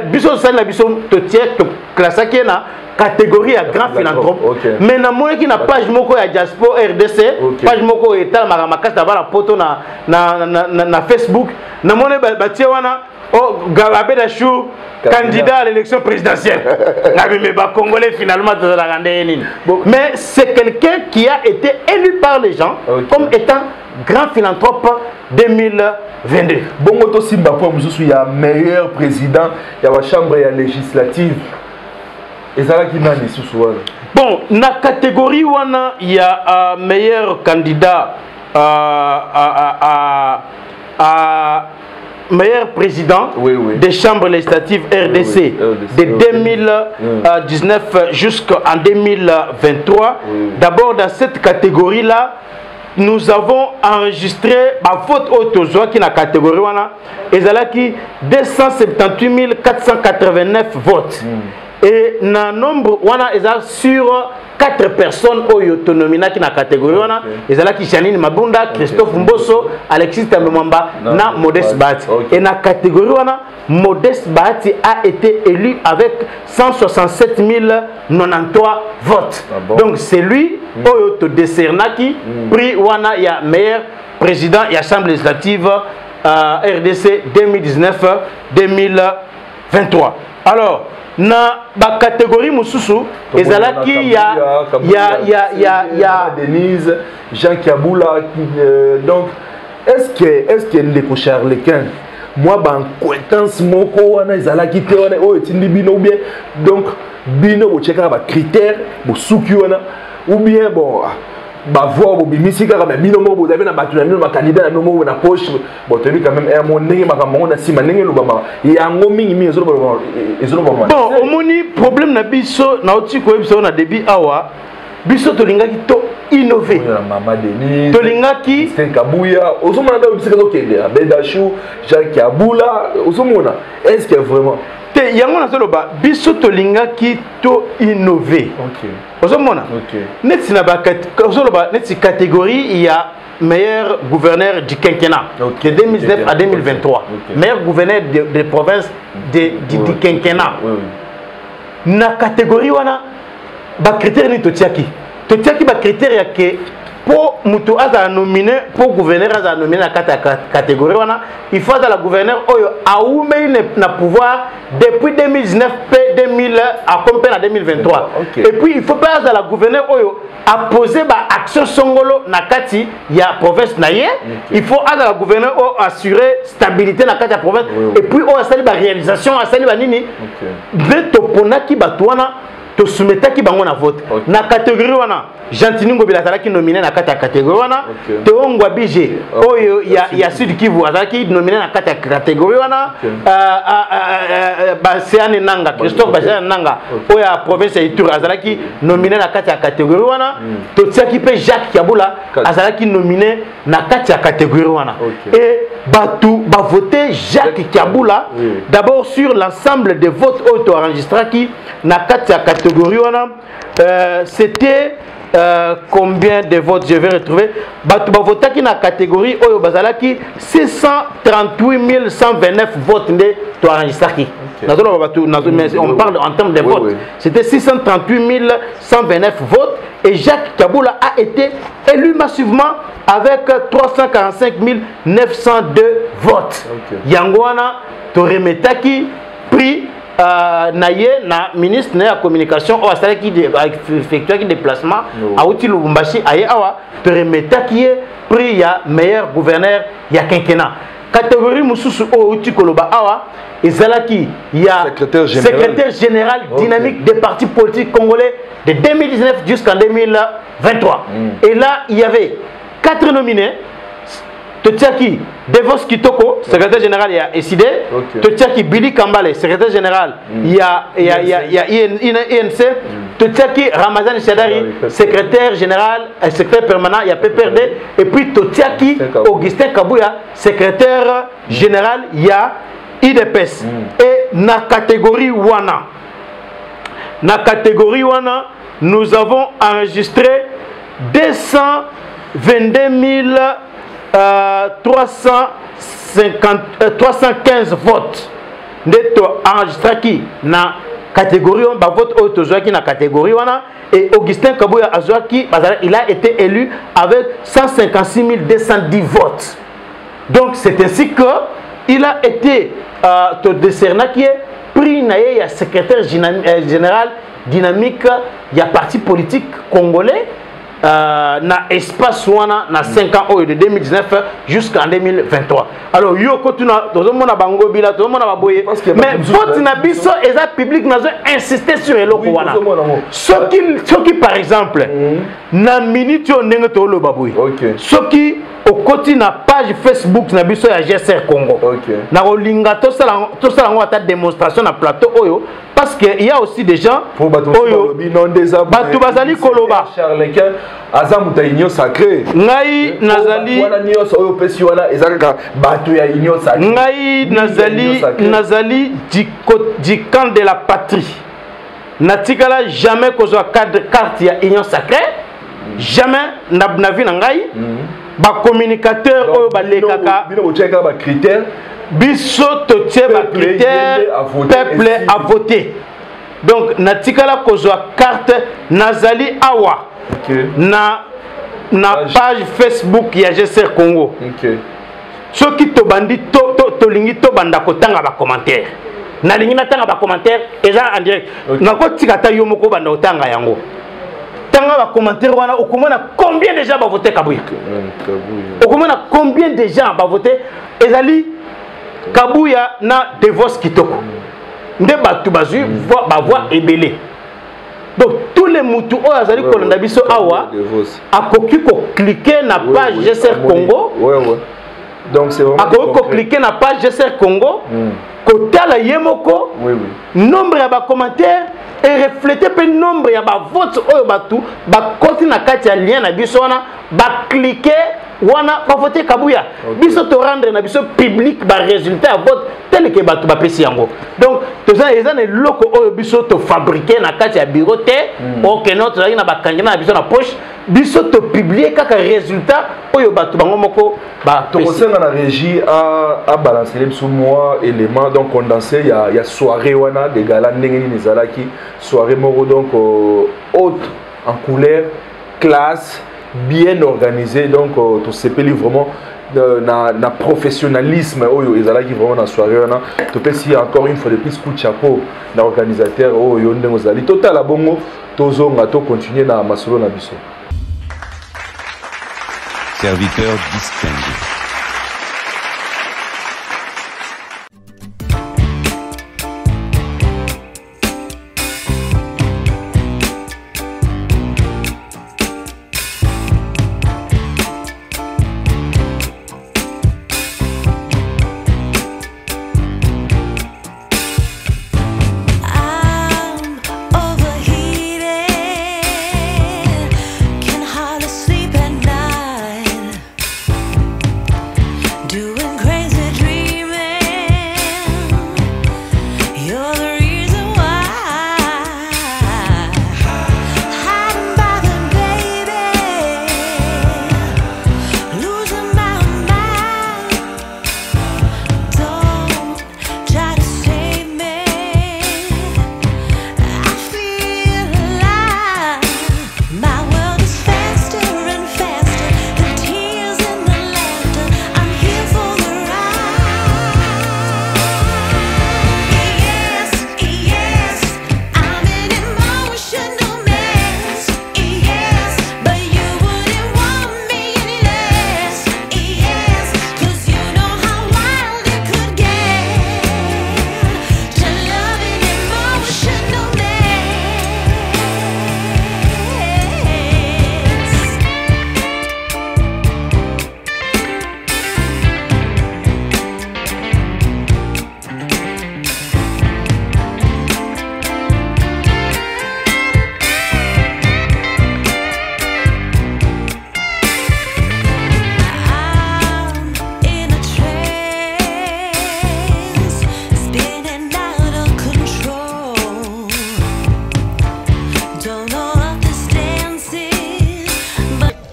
Speaker 3: biso sala biso to tiers to classaki na catégorie à grand philanthrope mais na monaki na page moko ya diaspora RDC page moko etala makamaka ta bala poto na Facebook na monaki ba tie wana Bédachou candidat à l'élection présidentielle. Congolais finalement mais c'est quelqu'un qui a été élu par les gens comme étant grand philanthrope 2022.
Speaker 4: Bon auto simba pour mususu ya meilleur président ya la chambre législative. Et ça là qui n'a ni sous
Speaker 3: bon na catégorie wana il y a meilleur candidat meilleur président des chambres législatives RDC de 2019 jusqu'en 2023. D'abord dans cette catégorie là nous avons enregistré ma faute autozoa qui na catégorie wana ezalaki 278 489 votes et na nombre wana eza sur 4 personnes oyo autonomina qui na catégorie wana ezalaki Janine Mabunda, Christophe Mbosso, Alexis Tambemwamba na Modeste Bahati et na catégorie wana Modeste Bahati a été élu avec 167 093 votes. Donc c'est lui oyo to décernaki prix wana ya meilleur président ya chambre législative RDC 2019-2023. Alors, na ba catégorie mususu ezalaki ya
Speaker 4: Denise, Jean Kiaboula, donc est-ce que les Charlequin moi ban compétence moko wana ezalaki te wana o etindi bino ou bien donc bino bo checker ba critères bo suki wana ou bien bon ba voir bo bimisi kaka mais bino mo bo avez na batuna bino ba candidat na mo na poche bon tenu quand même mon ndenge makambo na sima ndenge lobama yango mingi mingi ezolo bon
Speaker 3: omoni problème na biso na oti ko biso na début awa biso tolingaki to innover
Speaker 4: Maman Denise
Speaker 3: tolingaki
Speaker 4: Kabouya osomona da bisika okende Bedachou Jacques Kiaboula osomona est-ce que vraiment
Speaker 3: te yango na soloba biso tolingaki to innover
Speaker 4: OK
Speaker 3: osomona
Speaker 4: OK
Speaker 3: net na ba soloba net catégorie il y a meilleur gouverneur du quinquennat de 2019 à 2023 meilleur gouverneur de province du quinquennat na catégorie wana ba critère ni totiaki ba critère ya ke pour mutu aza nominé pour gouverneur aza nominé na catégorie wana il faut dans la gouverneur oyo aumei na pouvoir depuis 2019 p 2000 à compter en 2023 et puis il faut pas dans la gouverneur oyo a poser ba action songolo na kati ya province na ye il faut dans la gouverneur oyo assurer stabilité na kati ya province et puis oyo asali ba réalisation asali ba nini de toponaki batwana to soumetaki bango na vote na catégorie wana Gentini Ngobila azalaki nominé na kati ya catégorie wana Teongwa Bije oyo ya Sud Kivu azalaki nominé na kati ya catégorie wana Baseane Nanga Christophe Baseane Nanga oyo ya province ya Ituri azalaki nominé na kati ya catégorie wana totiaki pe Jacques Kiaboula azalaki nominé na kati ya catégorie wana et batu ba voter Jacques Kiaboula d'abord sur l'ensemble des votes auto enregistrés na kati ya catégorie wana c'était combien de votes je vais retrouver batu ba votaki na catégorie oyo bazalaki 638 129 votes de to enregistré mais on parle en termes de votes c'était 638 129 votes et Jacques Kiaboula a été élu massivement avec 345 902 votes yangwana to remetaki prix naye na ministre na communication o asala ki effectuer ki déplacement a outil Lubumbashi aye awa te remetaki prix ya meilleur gouverneur ya quinquennat catégorie mususu o outil koloba awa ezalaki ya secrétaire général dynamique des partis politiques congolais de 2019 jusqu'en 2023 et là il y avait 4 nominés Totiaki Devos Kitoko, secrétaire général, il y a SID. Totiaki Billy Kambale, secrétaire général, il y a INC. Totiaki Ramazan Chadari, secrétaire général, secrétaire permanent, il y a PPRD. Et puis Totiaki Augustin Kabouya, secrétaire général, il y a IDPS. Et na catégorie Wana. Na catégorie Wana, nous avons enregistré 222 315 votes neto enregistré na catégorie ba vote autozoaki na catégorie wana et Augustin Kabouya Azwaki il a été élu avec 156 210 votes. Donc c'est ainsi que il a été décerné qui est prix naé ya secrétaire général dynamique ya parti politique congolais na espace wana na 5 ans de 2019 jusqu'en 2023. Alors yo kotuna tozomona bango bila tozomona baboye mais vote na biso eza public nazo insister sur eloko wana soki par exemple na minute yo ndenge to lo baboye soki okoti na page Facebook na biso ya GSR Congo na olinga to sala ngo ata démonstration na plateau oyo parce que il y a aussi des gens oyo batu bazali koloba
Speaker 4: Charlequin azamuta union sacrée
Speaker 3: ngai nazali
Speaker 4: wana nyos oyo pesi wana ezaka batu ya union sacrée
Speaker 3: ngai nazali du camp de la patrie natikala jamais kozwa carte ya union sacrée jamais na vie na ngai ba communicateur oyo balekaka
Speaker 4: bino bocheka ba critères
Speaker 3: biso totie ba critères peuple à voter donc natikala kozwa carte nazali awa na page Facebook ya GSR Congo ceux qui te bandit to lingi to banda ko tanga ba commentaire na lingi na tanga ba commentaire eza en direct nako tikata yo moko banda otanga yango tanga ba commentaire wana okomona combien de gens ba voter Kabuya okomona combien de gens ba voter ezali Kabuya na divorce kitoko nde batu bazui ba voix ebele. Donc tous les moutous au azali kolanda biso awa akoki ko cliquer na page GSR Congo.
Speaker 4: Donc c'est vraiment
Speaker 3: akoki ko cliquer na page GSR Congo. Kotala yemoko. Nombre ya ba commentaires et refléter pe nombre ya ba votes oyo batu ba koti na kati ya lien na biso wana ba cliquer wana ba voter Kabuya. Biso to rendre na biso public ba résultat à vote tel que batu ba pesi yango. Donc tout ça les gens loko oyo biso to fabriquer na kati ya bureau te OK notre na ba kangina na biso na poche biso to publier kaka résultat oyo batu bango moko ba
Speaker 4: to kosenga na régie à balancer les sous moi éléments donc condensé il y a soirée wana de gala ndenge ni zalaki soirée moko donc haute en couleur classe bien organisé donc tout s'appelle vraiment na professionnalisme oyo ezalaki vraiment na soirée wana to pesi encore une fois de plus coup de chapeau na organisateur oyo ndengo zali total bongo tozonga to continuer na masolo na biso.
Speaker 1: Serviteur distingué.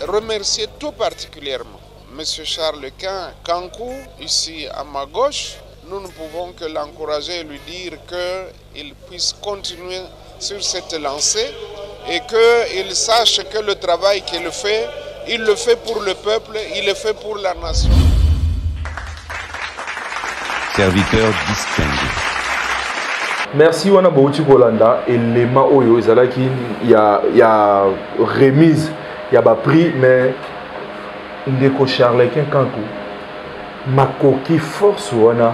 Speaker 5: Remercier tout particulièrement M. Charles Kankou, ici à ma gauche. Nous ne pouvons que l'encourager et lui dire qu'il puisse continuer sur cette lancée et qu'il sache que le travail qu'il fait, il le fait pour le peuple, il le fait pour la nation.
Speaker 1: Serviteur distingué.
Speaker 4: Merci wana bouti kolanda élément oyo ezalaki il y a remise il y a ba prix mais ndeko Charles Kankou makoki force wana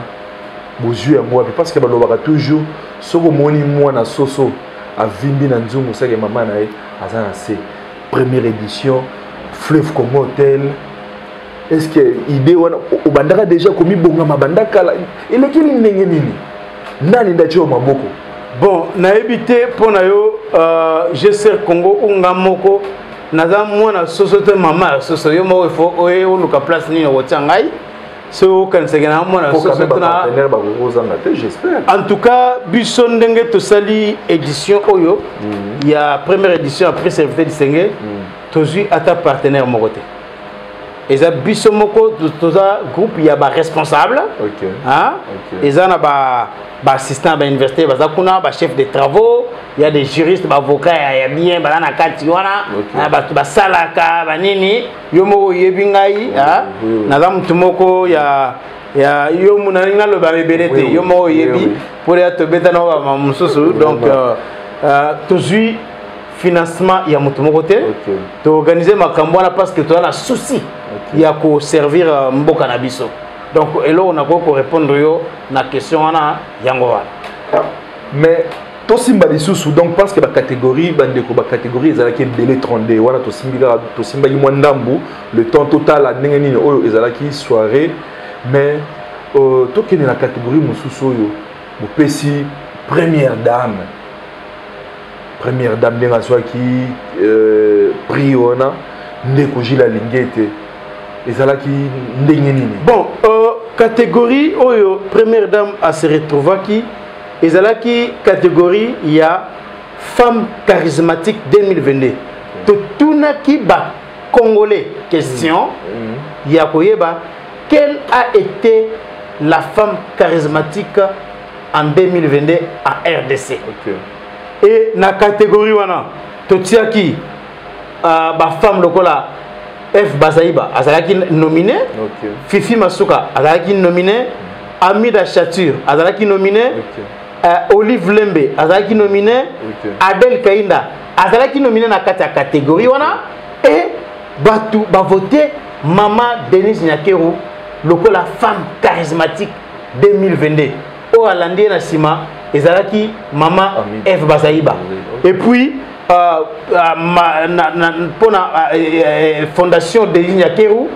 Speaker 4: bozu ya moi parce que balobaka toujours soko moni mwana soso avimbi na nzungu sake mama na ye azana c'est première édition fleuve comme hôtel. Est-ce que idée wana obandaka déjà komi bonga mabandaka la eleki ndenge nini nani ndacho maboko
Speaker 3: bon na ebité pona yo GSR Congo unga moko naza mwana sosote mama soso yo mo ifo oyo luka place ni wotangai so kansegena mwana sosote na
Speaker 4: j'espère.
Speaker 3: En tout cas biso ndenge to sali édition oyo ya première édition après serviteur distingué tozui ata partenaire mokote ils ont bisomoko tout ça groupe il y a ba responsable
Speaker 4: OK
Speaker 3: hein ils ont ba assistant à l'université ba zakuna ba chef de travaux il y a des juristes ba avocats il y a bien ba na kati wana ba salaka ba nini yomo yebingai hein na mutu moko ya yo munanga lo ba bebelete yomo yebi pour être beta na ba mususu donc toujours financement il y a mutu moko te to organiser makambo wana parce que tu as un souci il y a ko servir mboka na biso donc et là on a ko répondre yo na question wana yango wana
Speaker 4: mais to simba lisusu donc parce que ba catégorie bandeko ba catégorie ezalaki belé 32 wana to simba yi mwandambu le temps total a ndenge nini oyo ezalaki soirée mais to kene na catégorie mususu oyo bopesi première dame ndenga soaki prix wana ndeko jila lingete ezalaki ndenge nini
Speaker 3: bon catégorie oyo première dame a se retrouvaki ezalaki catégorie il y a femme charismatique 2022 to tunaki ba congolais question il y a koyeba quelle a été la femme charismatique en 2022 à RDC.
Speaker 4: OK.
Speaker 3: Et na catégorie wana totiaki ba femme lokola F Bazaïba azalaki nominé.
Speaker 4: OK.
Speaker 3: Fifi Masuka azalaki nominé. Amida Chature azalaki nominé.
Speaker 4: OK.
Speaker 3: Olive Lembe azalaki nominé.
Speaker 4: OK.
Speaker 3: Abel Kainda azalaki nominé na kati ya catégorie wana et batu ba voté Mama Denise Nyakeru lokola femme charismatique 2022 o alandi na sima ezalaki Mama F Bazaïba. Et puis pour la fondation Denise Nyakeru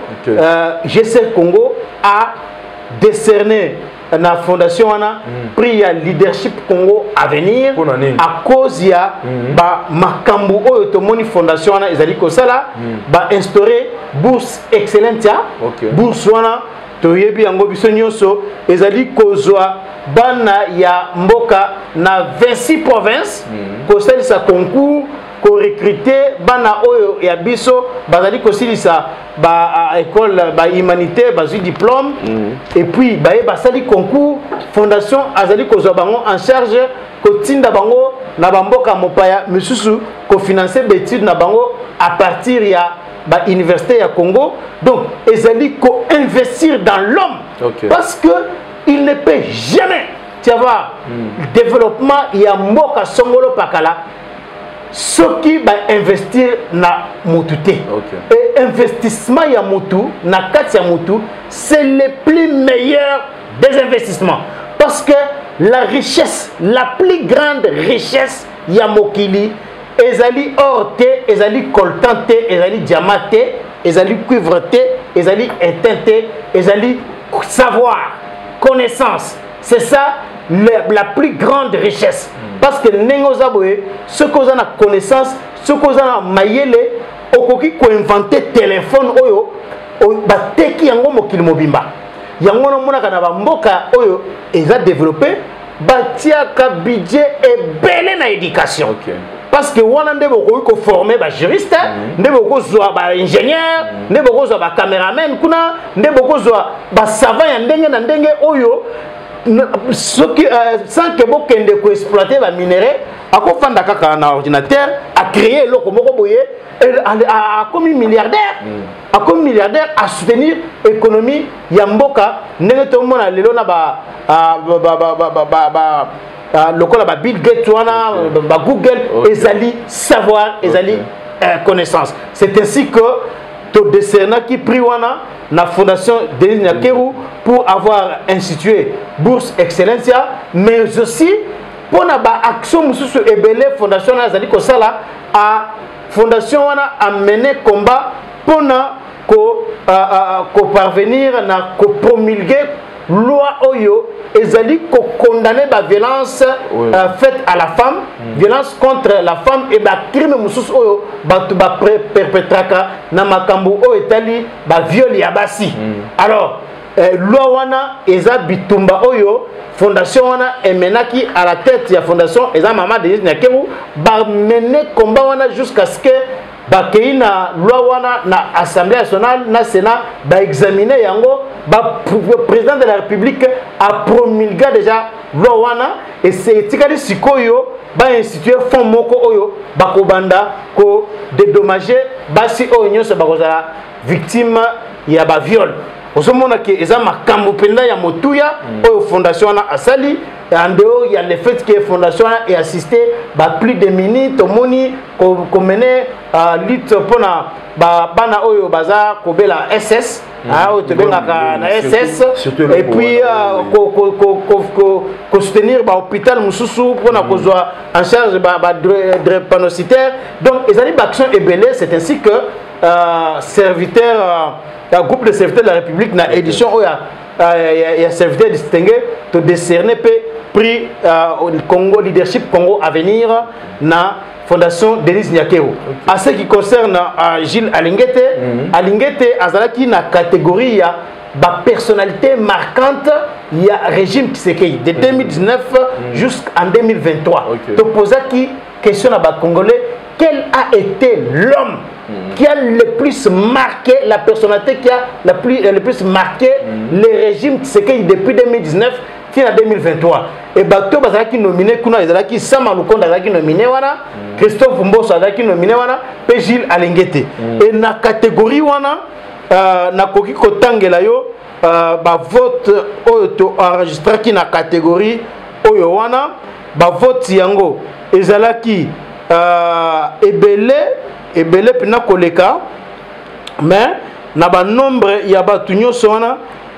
Speaker 3: GC Congo a décerné la fondation wana prix ya leadership Congo à venir à cause ya ba makambu oyo tomoni fondation wana ezali ko sala ba instaurer bourse excellente ya bourse wana toyebi yango biso nyonso ezali kozwa bana ya mboka na 26 provinces ko salisa concours ko recruter bana oyo ya biso bazali ko silisa ba école ba humanité ba diplôme et puis ba sali concours fondation azali kozwa bango en charge ko tinda bango na bamboka mopaya misusu ko financer d'études na bango à partir ya ba université ya Congo donc ezali ko investir dans l'homme parce que il ne peut jamais tu vois développement ya mboka songolo pakala ce qui va investir na mutute et investissement ya mutu na kati ya mutu c'est le plus meilleur des investissements parce que la richesse la plus grande richesse ya mokili ezali or te ezali coltan te ezali diamant te ezali cuivre te ezali étain te ezali savoir connaissance c'est ça la plus grande richesse parce que nengoza boye ce qu'on a connaissance ce qu'on a mayele okoki ko inventer téléphone oyo bateki yango mokili mobimba yango no mona kana ba mboka oyo eza développé batiaka budget ebele na éducation parce que wana nde bokoki ko former ba juriste nde bokozwa ba ingénieur nde bokozwa ba cameraman kuna nde bokozwa ba savant ya ndenge na ndenge oyo sans que vous puissiez exploiter les minéraux, à quoi faire un ordinateur, à créer le comme milliardaire, à comme milliardaire à soutenir l'économie Yamboka, négativement à l'élona le Bill Gates, Google, ezali savoir, ezali connaissance. C'est ainsi que tout décerné qui pris la fondation Denise Nyakeru pour avoir institué Bourse Excellencia, mais aussi pour la action mususu ebele fondation azali ko sala a fondation wana a mené combat pour ko parvenir na ko promulguer loi oyo ezali ko condamner la violence faite à la femme, violence contre la femme et ba crime mususu oyo batu ba perpetraka na makambo o etali ba viol ya basi. Alors loi wana eza bitumba oyo fondation wana emenaki à la tête ya fondation eza Mama Denise Nyakeru ba mener combat wana jusqu'à ce que bakei na loi wana na assemblée nationale na sénat ba examiner yango ba président de la république a promulgué déjà loi wana et c'est tikali sikoyo ba instituer fonds moko oyo bakobanda ko dédommager basi oyo nyonso bakozala victime ya ba viol. Osomona ke eza makambo penda ya motuya oyo fondation na asali en dehors il y a le fait que fondation est assisté ba plus de minutes omoni ko mener lutte pona ba bana oyo baza kobela SS oyo tobengaka na SS et puis ko soutenir ba hôpital mususu pona kozwa en charge ba drépanocytaire. Donc ezali ba action ebele. C'est ainsi que serviteur le groupe de serviteurs de la République na édition où il y a serviteur distingué to décerner prix Congo Leadership Congo Avenir na Fondation Denis Nyakero. À ce qui concerne Gilles Alingete, Alingete azalaki na catégorie ya ba personnalité marquante, il y a régime Tshisekedi de 2019 jusqu'en 2023. To posaki question à ba Congolais, quel a été l'homme qui a le plus marqué, la personnalité qui a le plus marqué le régime Tshisekedi depuis 2019 jusqu'à 2023. Et Bato Bazaki nominé, Kuna Ezalaki, Sama Lukonda Bazaki nominé, Christophe Mbosso Bazaki nominé, et Gilles Alingete. Et dans la catégorie, na koki kotangela yo, ba vote oyo enregistré qui na catégorie oyo wana, ba vote yango Ezalaki ebele pina koleka, mais na ba nombre ya batu nyonso wana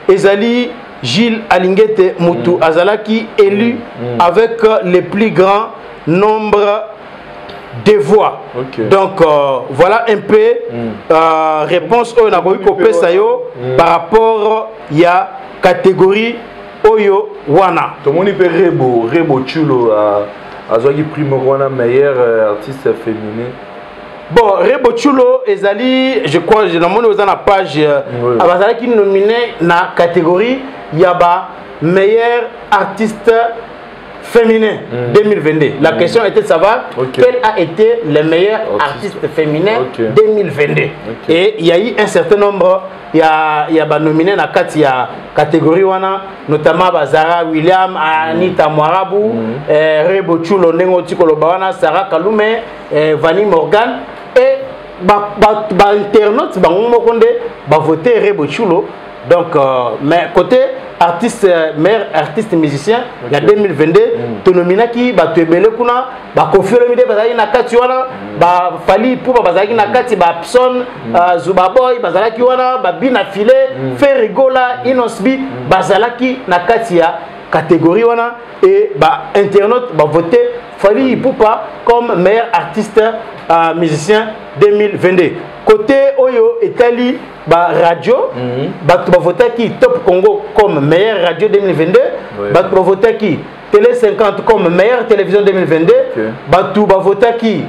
Speaker 3: ezali Gilles Alingete Mutu azalaki élu avec le plus grand nombre de voix. Donc voilà un peu réponse au nakoki kopesa yo par rapport ya catégorie oyo wana.
Speaker 4: Tomoni pe Rebo Chulo azwaki prime wana meilleur artiste féminin.
Speaker 3: Bon, Rebo Chulo ezali, je crois, je l'ai dans la page, azali qui nominé na catégorie yaba meilleur artiste féminin 2022. La question était de savoir quel a été le meilleur artiste féminin 2022. Et il y a eu un certain nombre, il y a nominé na catégorie wana, notamment Bazara William, Anita Mwarabu, Rebo Chulo, Nengo Tikoloba wana, Sarah Kalume, Vanny Morgan. Et internautes va voter Rebo Chulo. Donc, mais côté artiste, meilleur artiste musicien, il y a 2022, tu nominé qui va te belé kuna, va confier le milieu, bazali na kati wana, va fali pour bazali na kati, va Pson, Zubaboy, bazalaki wana, va Bina Filé, Ferigola, Inosbi, bazalaki na kati ya catégorie wana, et bah internaute va voter Fali Ipupa comme meilleur artiste musicien 2022. Côté Oyo Italie ba radio, ba voter qui Top Congo comme meilleure radio 2022, ba voter qui Télé 50 comme meilleure télévision 2022, ba voter qui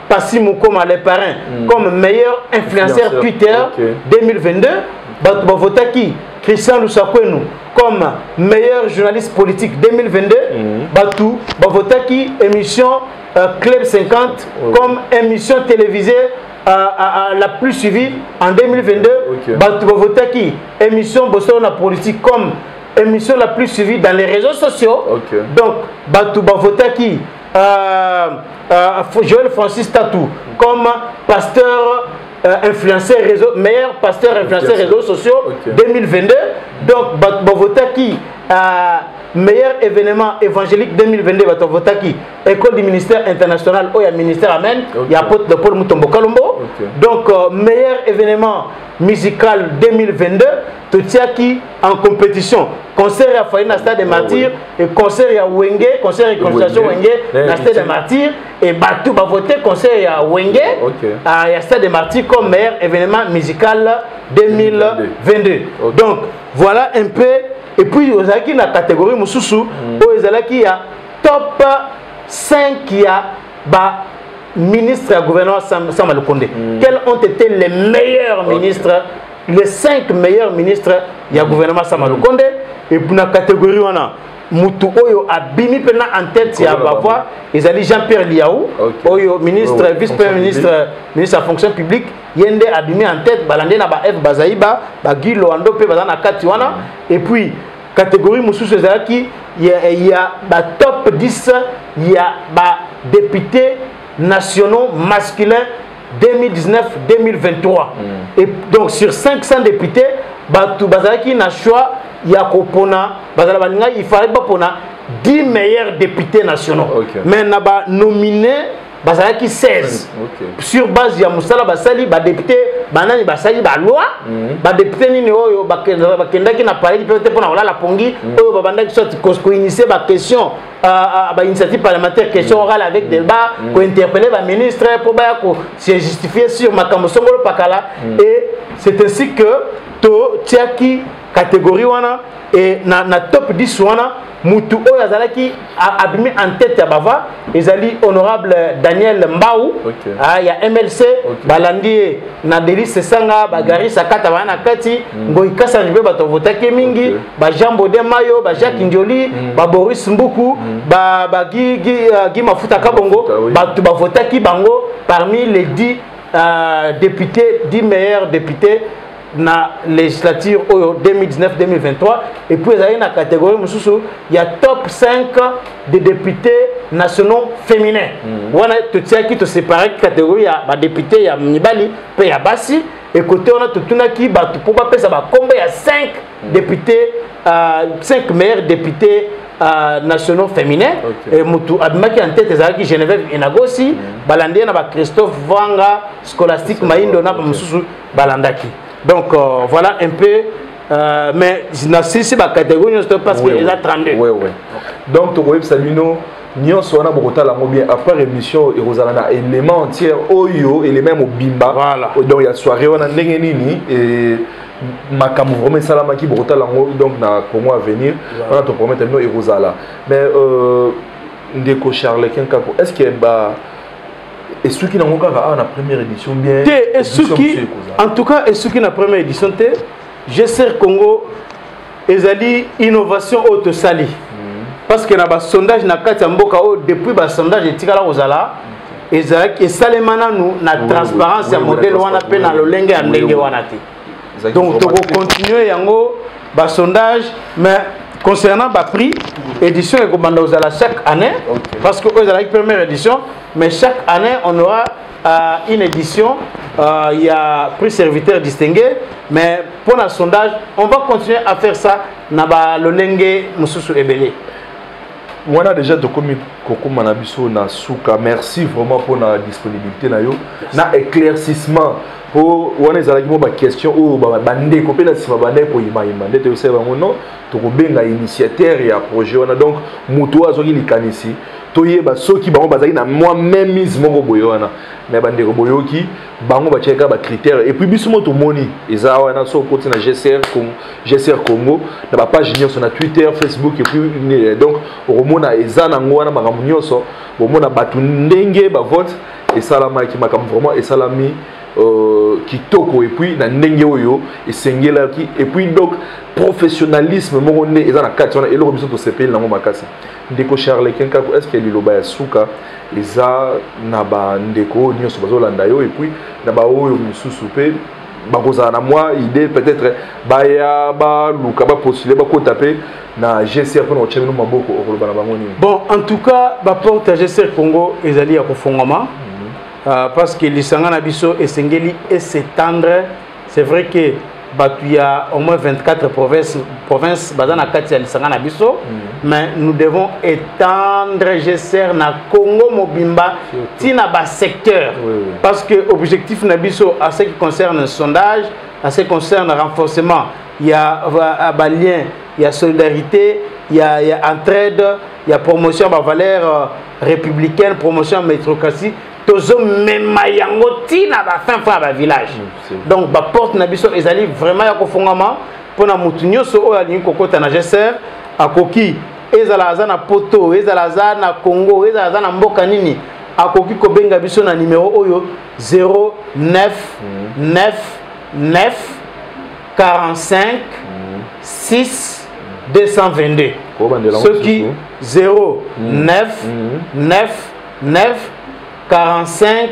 Speaker 3: Passimou comme les parrains comme meilleur influenceur Twitter 2022, ba voter qui Christian Lusakwenu comme meilleur journaliste politique 2022, Batou Bavotaki émission Club 50 comme émission télévisée la plus suivie en 2022, Batou Bavotaki émission Boston politique comme émission la plus suivie dans les réseaux sociaux. Donc Batou Bavotaki Joël Francis Tatou comme pasteur influenceur réseau, meilleur pasteur influenceur réseaux sociaux 2022. Donc Bavotaki meilleur événement évangélique 2022 Bavotaki école du ministère international ou ministère Amen, il y a Pote de Paul Mutombo Kalombo. Donc meilleur événement musical 2022 Totiaki en compétition concert à Faïna Stade des Martyrs et concert à Wenge, concert et consultation Wenge à Stade des Martyrs et Batou va voter concert à Wenge à Stade des Martyrs comme meilleur événement musical 2022. Donc voilà un peu. Et puis aux acquis la catégorie Moussoussou aux acquis il y a top 5 qui a ministre et gouvernement Sama Lukonde. Quels ont été les meilleurs ministres, les 5 meilleurs ministres du gouvernement Sama Lukonde? Et pour la catégorie on a mutu oyo abimi pena en tête ya bavoa ezali Jean-Pierre Liaou oyo ministre vice-premier ministre ministre de fonction publique yende abimi en tête balande na ba F Bazaiba ba Guy Loando pe bazana kati wana et puis catégorie mususu ezalaki ya ba top 10 ya ba députés nationaux masculins 2019-2023 et donc sur 500 députés batu bazalaki na choix ya kopona bazala balinga il fallait pas pona 10 meilleurs députés nationaux mais na ba nominé bazalaki 16 sur base ya musala basali ba député banani basali ba loi ba député nini oyo bakendaki na palais peut-être pona la pongi oyo babandaki soit ko initier ba question ba initiative parlementaire question orale avec débat ko interpeller ba ministre pour ba ko se justifier sur makambo songolo pakala et c'est ainsi que to tiaki catégorie wana et na top 10 wana mutu oyo azalaki abimi en tête ya bava ezali honorable Daniel Mbau ya MLC balandi na Delis Sanga bagari sakata bana kati ngoi kasa nibe bato votaki mingi ba Jean Bodé Mayo ba Jacques Ndioli ba Boris Mbuku ba Guy Mafuta Kabongo bato ba votaki bango parmi les 10 députés 10 meilleurs députés na législature 2019-2023 et puis il y a une catégorie il y a top 5 des députés nationaux féminins on a tout ça qui te sépare catégorie il y a députés il y a Mibali puis il y a Bassi et côté on a tout qui bat pour pas ça va combien il y a 5 députés 5 meilleurs députés nationaux féminins et mutu abimaki en tête ezalaki Geneviève Enagosi balandi na ba Christophe Vanga Scholastique Maindo na mususu balandaki. Donc voilà un peu mais c'est la catégorie parce qu'il y a 32.
Speaker 4: Oui. Donc tu vois Salino nyonso wana bokotala ngo bien après émission erozala na élément entier oyo élément mobimba
Speaker 3: voilà.
Speaker 4: Donc il y a soirée wana ndenge nini et makambo vraiment salama ki bokotala ngo donc na Congo à venir on te promettre no erozala mais ndeko Charles Kenkako est-ce qu'il y a et ceux qui n'ont pas la première édition bien
Speaker 3: et ceux qui en tout cas et ceux qui na première édition GCR Congo ezali innovation auto sali parce que na ba sondage na kati mboka depuis ba sondage etikala kozala ezalaki esalemana nous na transparence ya modèle wana pe na lolenge ya ndenge wana te donc to continuer yango ba sondage mais concernant le prix, édition et commande chaque année, parce que vous avez la première édition, mais chaque année on aura une édition, il y a prix serviteur distingué, mais pour le sondage, on va continuer à faire ça dans le Lengue Moussousou Ebele.
Speaker 4: On a déjà de Koko Manabiso na Souka. Merci vraiment pour la disponibilité na yo. Na éclaircissement pour on est allé ba question ou ba bande ko pena si ba bande pour yima ndé te seba ngono to ko benga initiateur ya projet on a donc muto azoki likanisi to yeba soki bango bazaki na moi même mise moko boyona mais bande ko boyoki bango ba cheka ba critères et puis biso moto moni eza wana so côté na GCR Congo na ba page nyonso na Twitter Facebook et puis donc romona eza na ngwana makambo nyonso bomona batu ndenge ba vote et salama ki makambo vraiment et salami kitoko et puis na ndenge oyo esengela ki et puis donc professionnalisme moko ne eza na kati wana eloko biso to sepeli nango makasi ndeko Charles Kenkako est-ce que liloba ya suka eza na ba ndeko nyonso bazolanda yo et puis na ba oyo mususu pe bakozala na moi idée peut-être baya ba luka ba postuler ba ko taper na GCR pour no chemino maboko okoloba na bango ni
Speaker 3: bon en tout cas ba porte GCR Congo ezali ya kofongama parce que l'Isanga Nabiso et Sengeli et s'étendre, c'est vrai que il y a au moins 24 provinces bazana katia l'Isanga Nabiso, mais nous devons étendre GCR na Congo Mobimba tina ba secteur parce que objectif Nabiso à ce qui concerne le sondage, à ce qui concerne le renforcement, il y a lien, il y a solidarité, il y a entraide, il y a promotion de valeurs républicaines, promotion de méritocratie. Tozo memayango tina ba fin ba village. Donc ba porte na biso ezali vraiment ya kofungama pona mutu nyoso oyo ali kokota na GCR akoki ezala azana poto ezala azana Congo ezala azana mboka nini akoki kobenga biso na numéro oyo 0999 45 6 222 Ce qui 0 9 9 9 45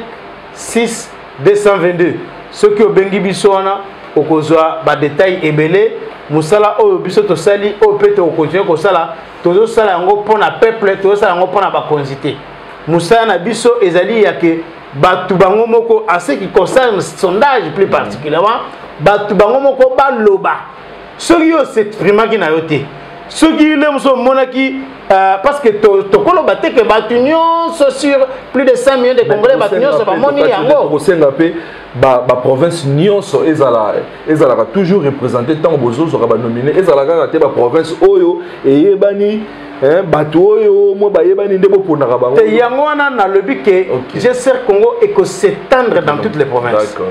Speaker 3: 6 222. Ce qui obengi bisona okozwa ba détail ebele musala oyo biso to sali o peut to continuer ko sala tozo sala yango pona peuple tozo sala yango pona ba consité musala na biso ezali ya ke batu bango moko à ce qui concerne sondage plus particulièrement batu bango moko ba loba ce qui yo s'exprimer na yote ce qui le muso monaki parce que to kolo batte que batu nyonso sur plus de 5 millions de Congolais batu nyonso ba moni yango
Speaker 4: ko senga pe ba province nyonso ezala toujours représenter tant bozo so ba nominer ezala ka te ba province oyo eyebani batu oyo mo ba yebani ndebo pona ka bango
Speaker 3: te yango wana na lobi ke GCR Congo et que s'étendre dans toutes les provinces. D'accord.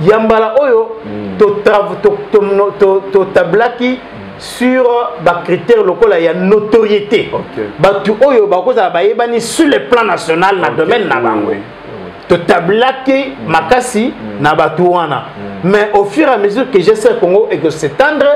Speaker 3: Yambala oyo to tablaki sur ba critères locaux là il y a notoriété. Batu oyo ba ko za ba yebani sur le plan national na domaine na bango. To tablaki makasi na batu wana. Mais au fur et à mesure que GCR Congo et que s'étendre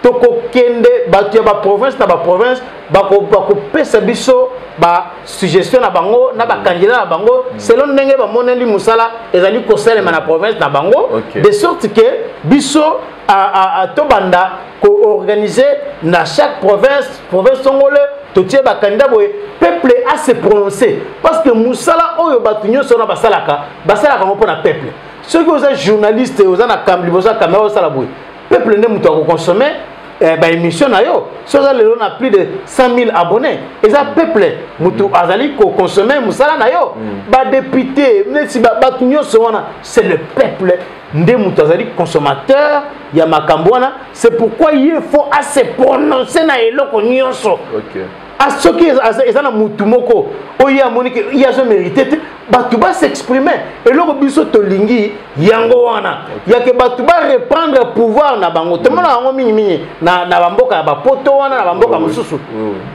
Speaker 3: toko kende batu ya ba province na ba province bako pesa biso ba suggestion na bango na ba candidat na bango selon ndenge ba moneli musala ezali ko salema na province na bango de sorte que biso a to banda ko organiser na chaque province congolais to tie ba candidat boye peuple a se prononcer parce que musala oyo batu nyoso na basalaka mo pona peuple ceux qui sont journalistes ozana kambi boza caméra osala boye peuple ne muto ko consommer ba émission na yo so za lelo na plus de 100 000 abonnés et ça peuple muto azali ko consommer musala na yo ba député neti ba tunyo sona c'est le peuple nde muto azali consommateur ya makambo wana c'est pourquoi il faut assez prononcer na eloko nyonso. OK. À ce qui est dans mutu moko oya monique il y a mérité batu ba s'exprimer et le biso to lingi yango wana ya ke batu ba reprendre pouvoir na bango te mona yango mingi na bamboka ba poto wana na bamboka mususu.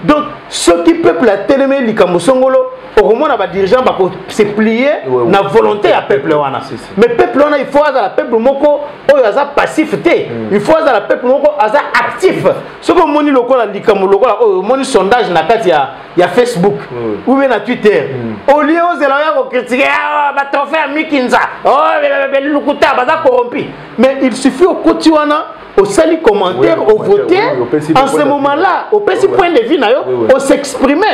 Speaker 3: Donc ce qui peuple a tellement likambo songolo au moins ba dirigeant ba se plier na volonté à peuple wana mais peuple wana il faut à la peuple moko oyo aza passif té il faut à la peuple moko aza actif ce que moni lokola likambo lokola oyo moni sondage na kati ya Facebook ou bien na Twitter au lieu de critiquer ba trophée à Mikinza lukuta baza corrompu mais il suffit au quotidien au sali commentaire au voter en ce moment-là au petit point de vue na yo au s'exprimer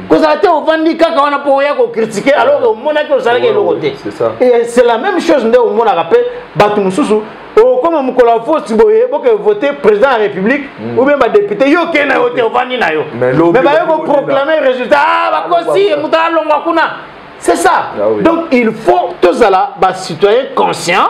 Speaker 3: cause a été au vandika quand on a pour ya critiquer alors au mona que ça le côté et c'est la même chose ndé au mona rappel batu mususu comme mukolo fo boye boke voter président de la République ou bien ba député yo ke na yo te vandi na yo mais ba yo proclamer résultat ba kosi mutala longwa kuna c'est ça donc il faut tous ala ba citoyen conscient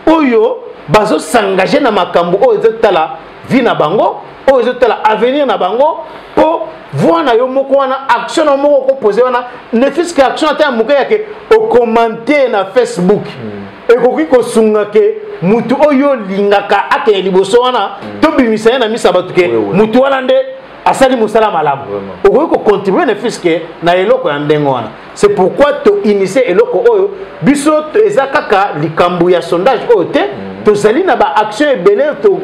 Speaker 3: oyo bazo s'engager na makambo oyo ezotala vie na bango oyo ezotala avenir na bango po voir na yo moko wana action na moko ko poser wana ne fils que action ata moke yake o commenter na Facebook et koki ko sunga ke mutu oyo lingaka ake liboso wana to bimisa na misa batuke mutu wana nde asali musala malamu okoki ko contribuer ne fils que na eloko ya ndengo wana c'est pourquoi to initier eloko oyo biso eza kaka likambu ya sondage oyo te tozali na ba action ebele to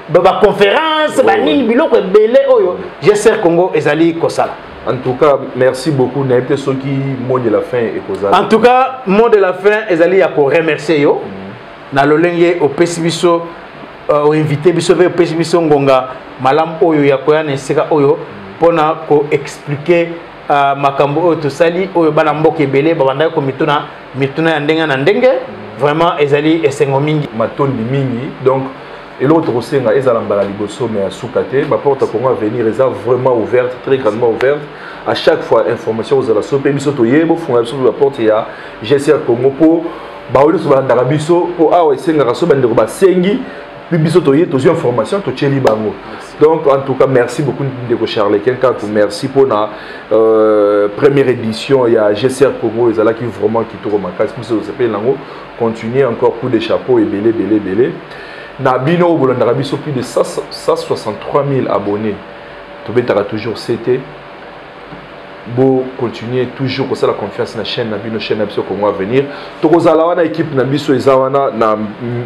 Speaker 3: ba conférence ba nini biloko ebele oyo GCR Congo ezali kosala.
Speaker 4: En tout cas, merci beaucoup. N'ayez ceux qui mot de la fin et cause.
Speaker 3: En tout cas, mot de la fin, ezali ya ko remercier yo. Na lolenge au pesibiso au invité biso au pesibiso ngonga malam oyo ya koya na sika oyo pona ko expliquer makambo oyo to sali oyo bana mboka ebele babanda ko mituna ya ndenga na ndenge vraiment ezali esengo mingi
Speaker 4: matondi mingi donc et l'autre aussi ezala mbala liboso mais asukate ba porte Congo à venir est vraiment ouverte très grandement ouverte à chaque fois information aux ala sope biso to yebo fonga biso la porte ya GCR Congo pour ba ole so ba ndara biso pour awa esenga raso ba ndeko ba sengi biso to ye to information to tcheli bango. Donc en tout cas merci beaucoup de Charles Kenka merci pour la première édition il y a GCR Congo et là qui vraiment qui tourne ma casse puis ça s'appelle lango continuer encore coup de chapeau et belé na bino au Bolanda biso plus de 163 000 abonnés to betara toujours c'était Bo continuer toujours comme ça la confiance na chaîne na bino chaîne na biso Congo Avenir. Tokozala wana équipe na biso ezawana na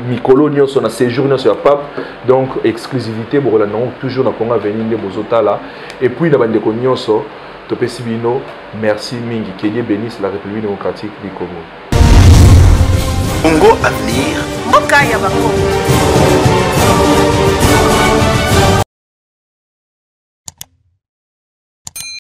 Speaker 4: mikolo nyonso na séjour nyonso ya pape. Donc exclusivité bo la non toujours na Congo Avenir nde bozotala. Et puis na bande ko nyonso topesi bino merci mingi que Dieu bénisse la République démocratique du Congo.
Speaker 6: Congo Avenir.
Speaker 2: Mboka ya Bakongo.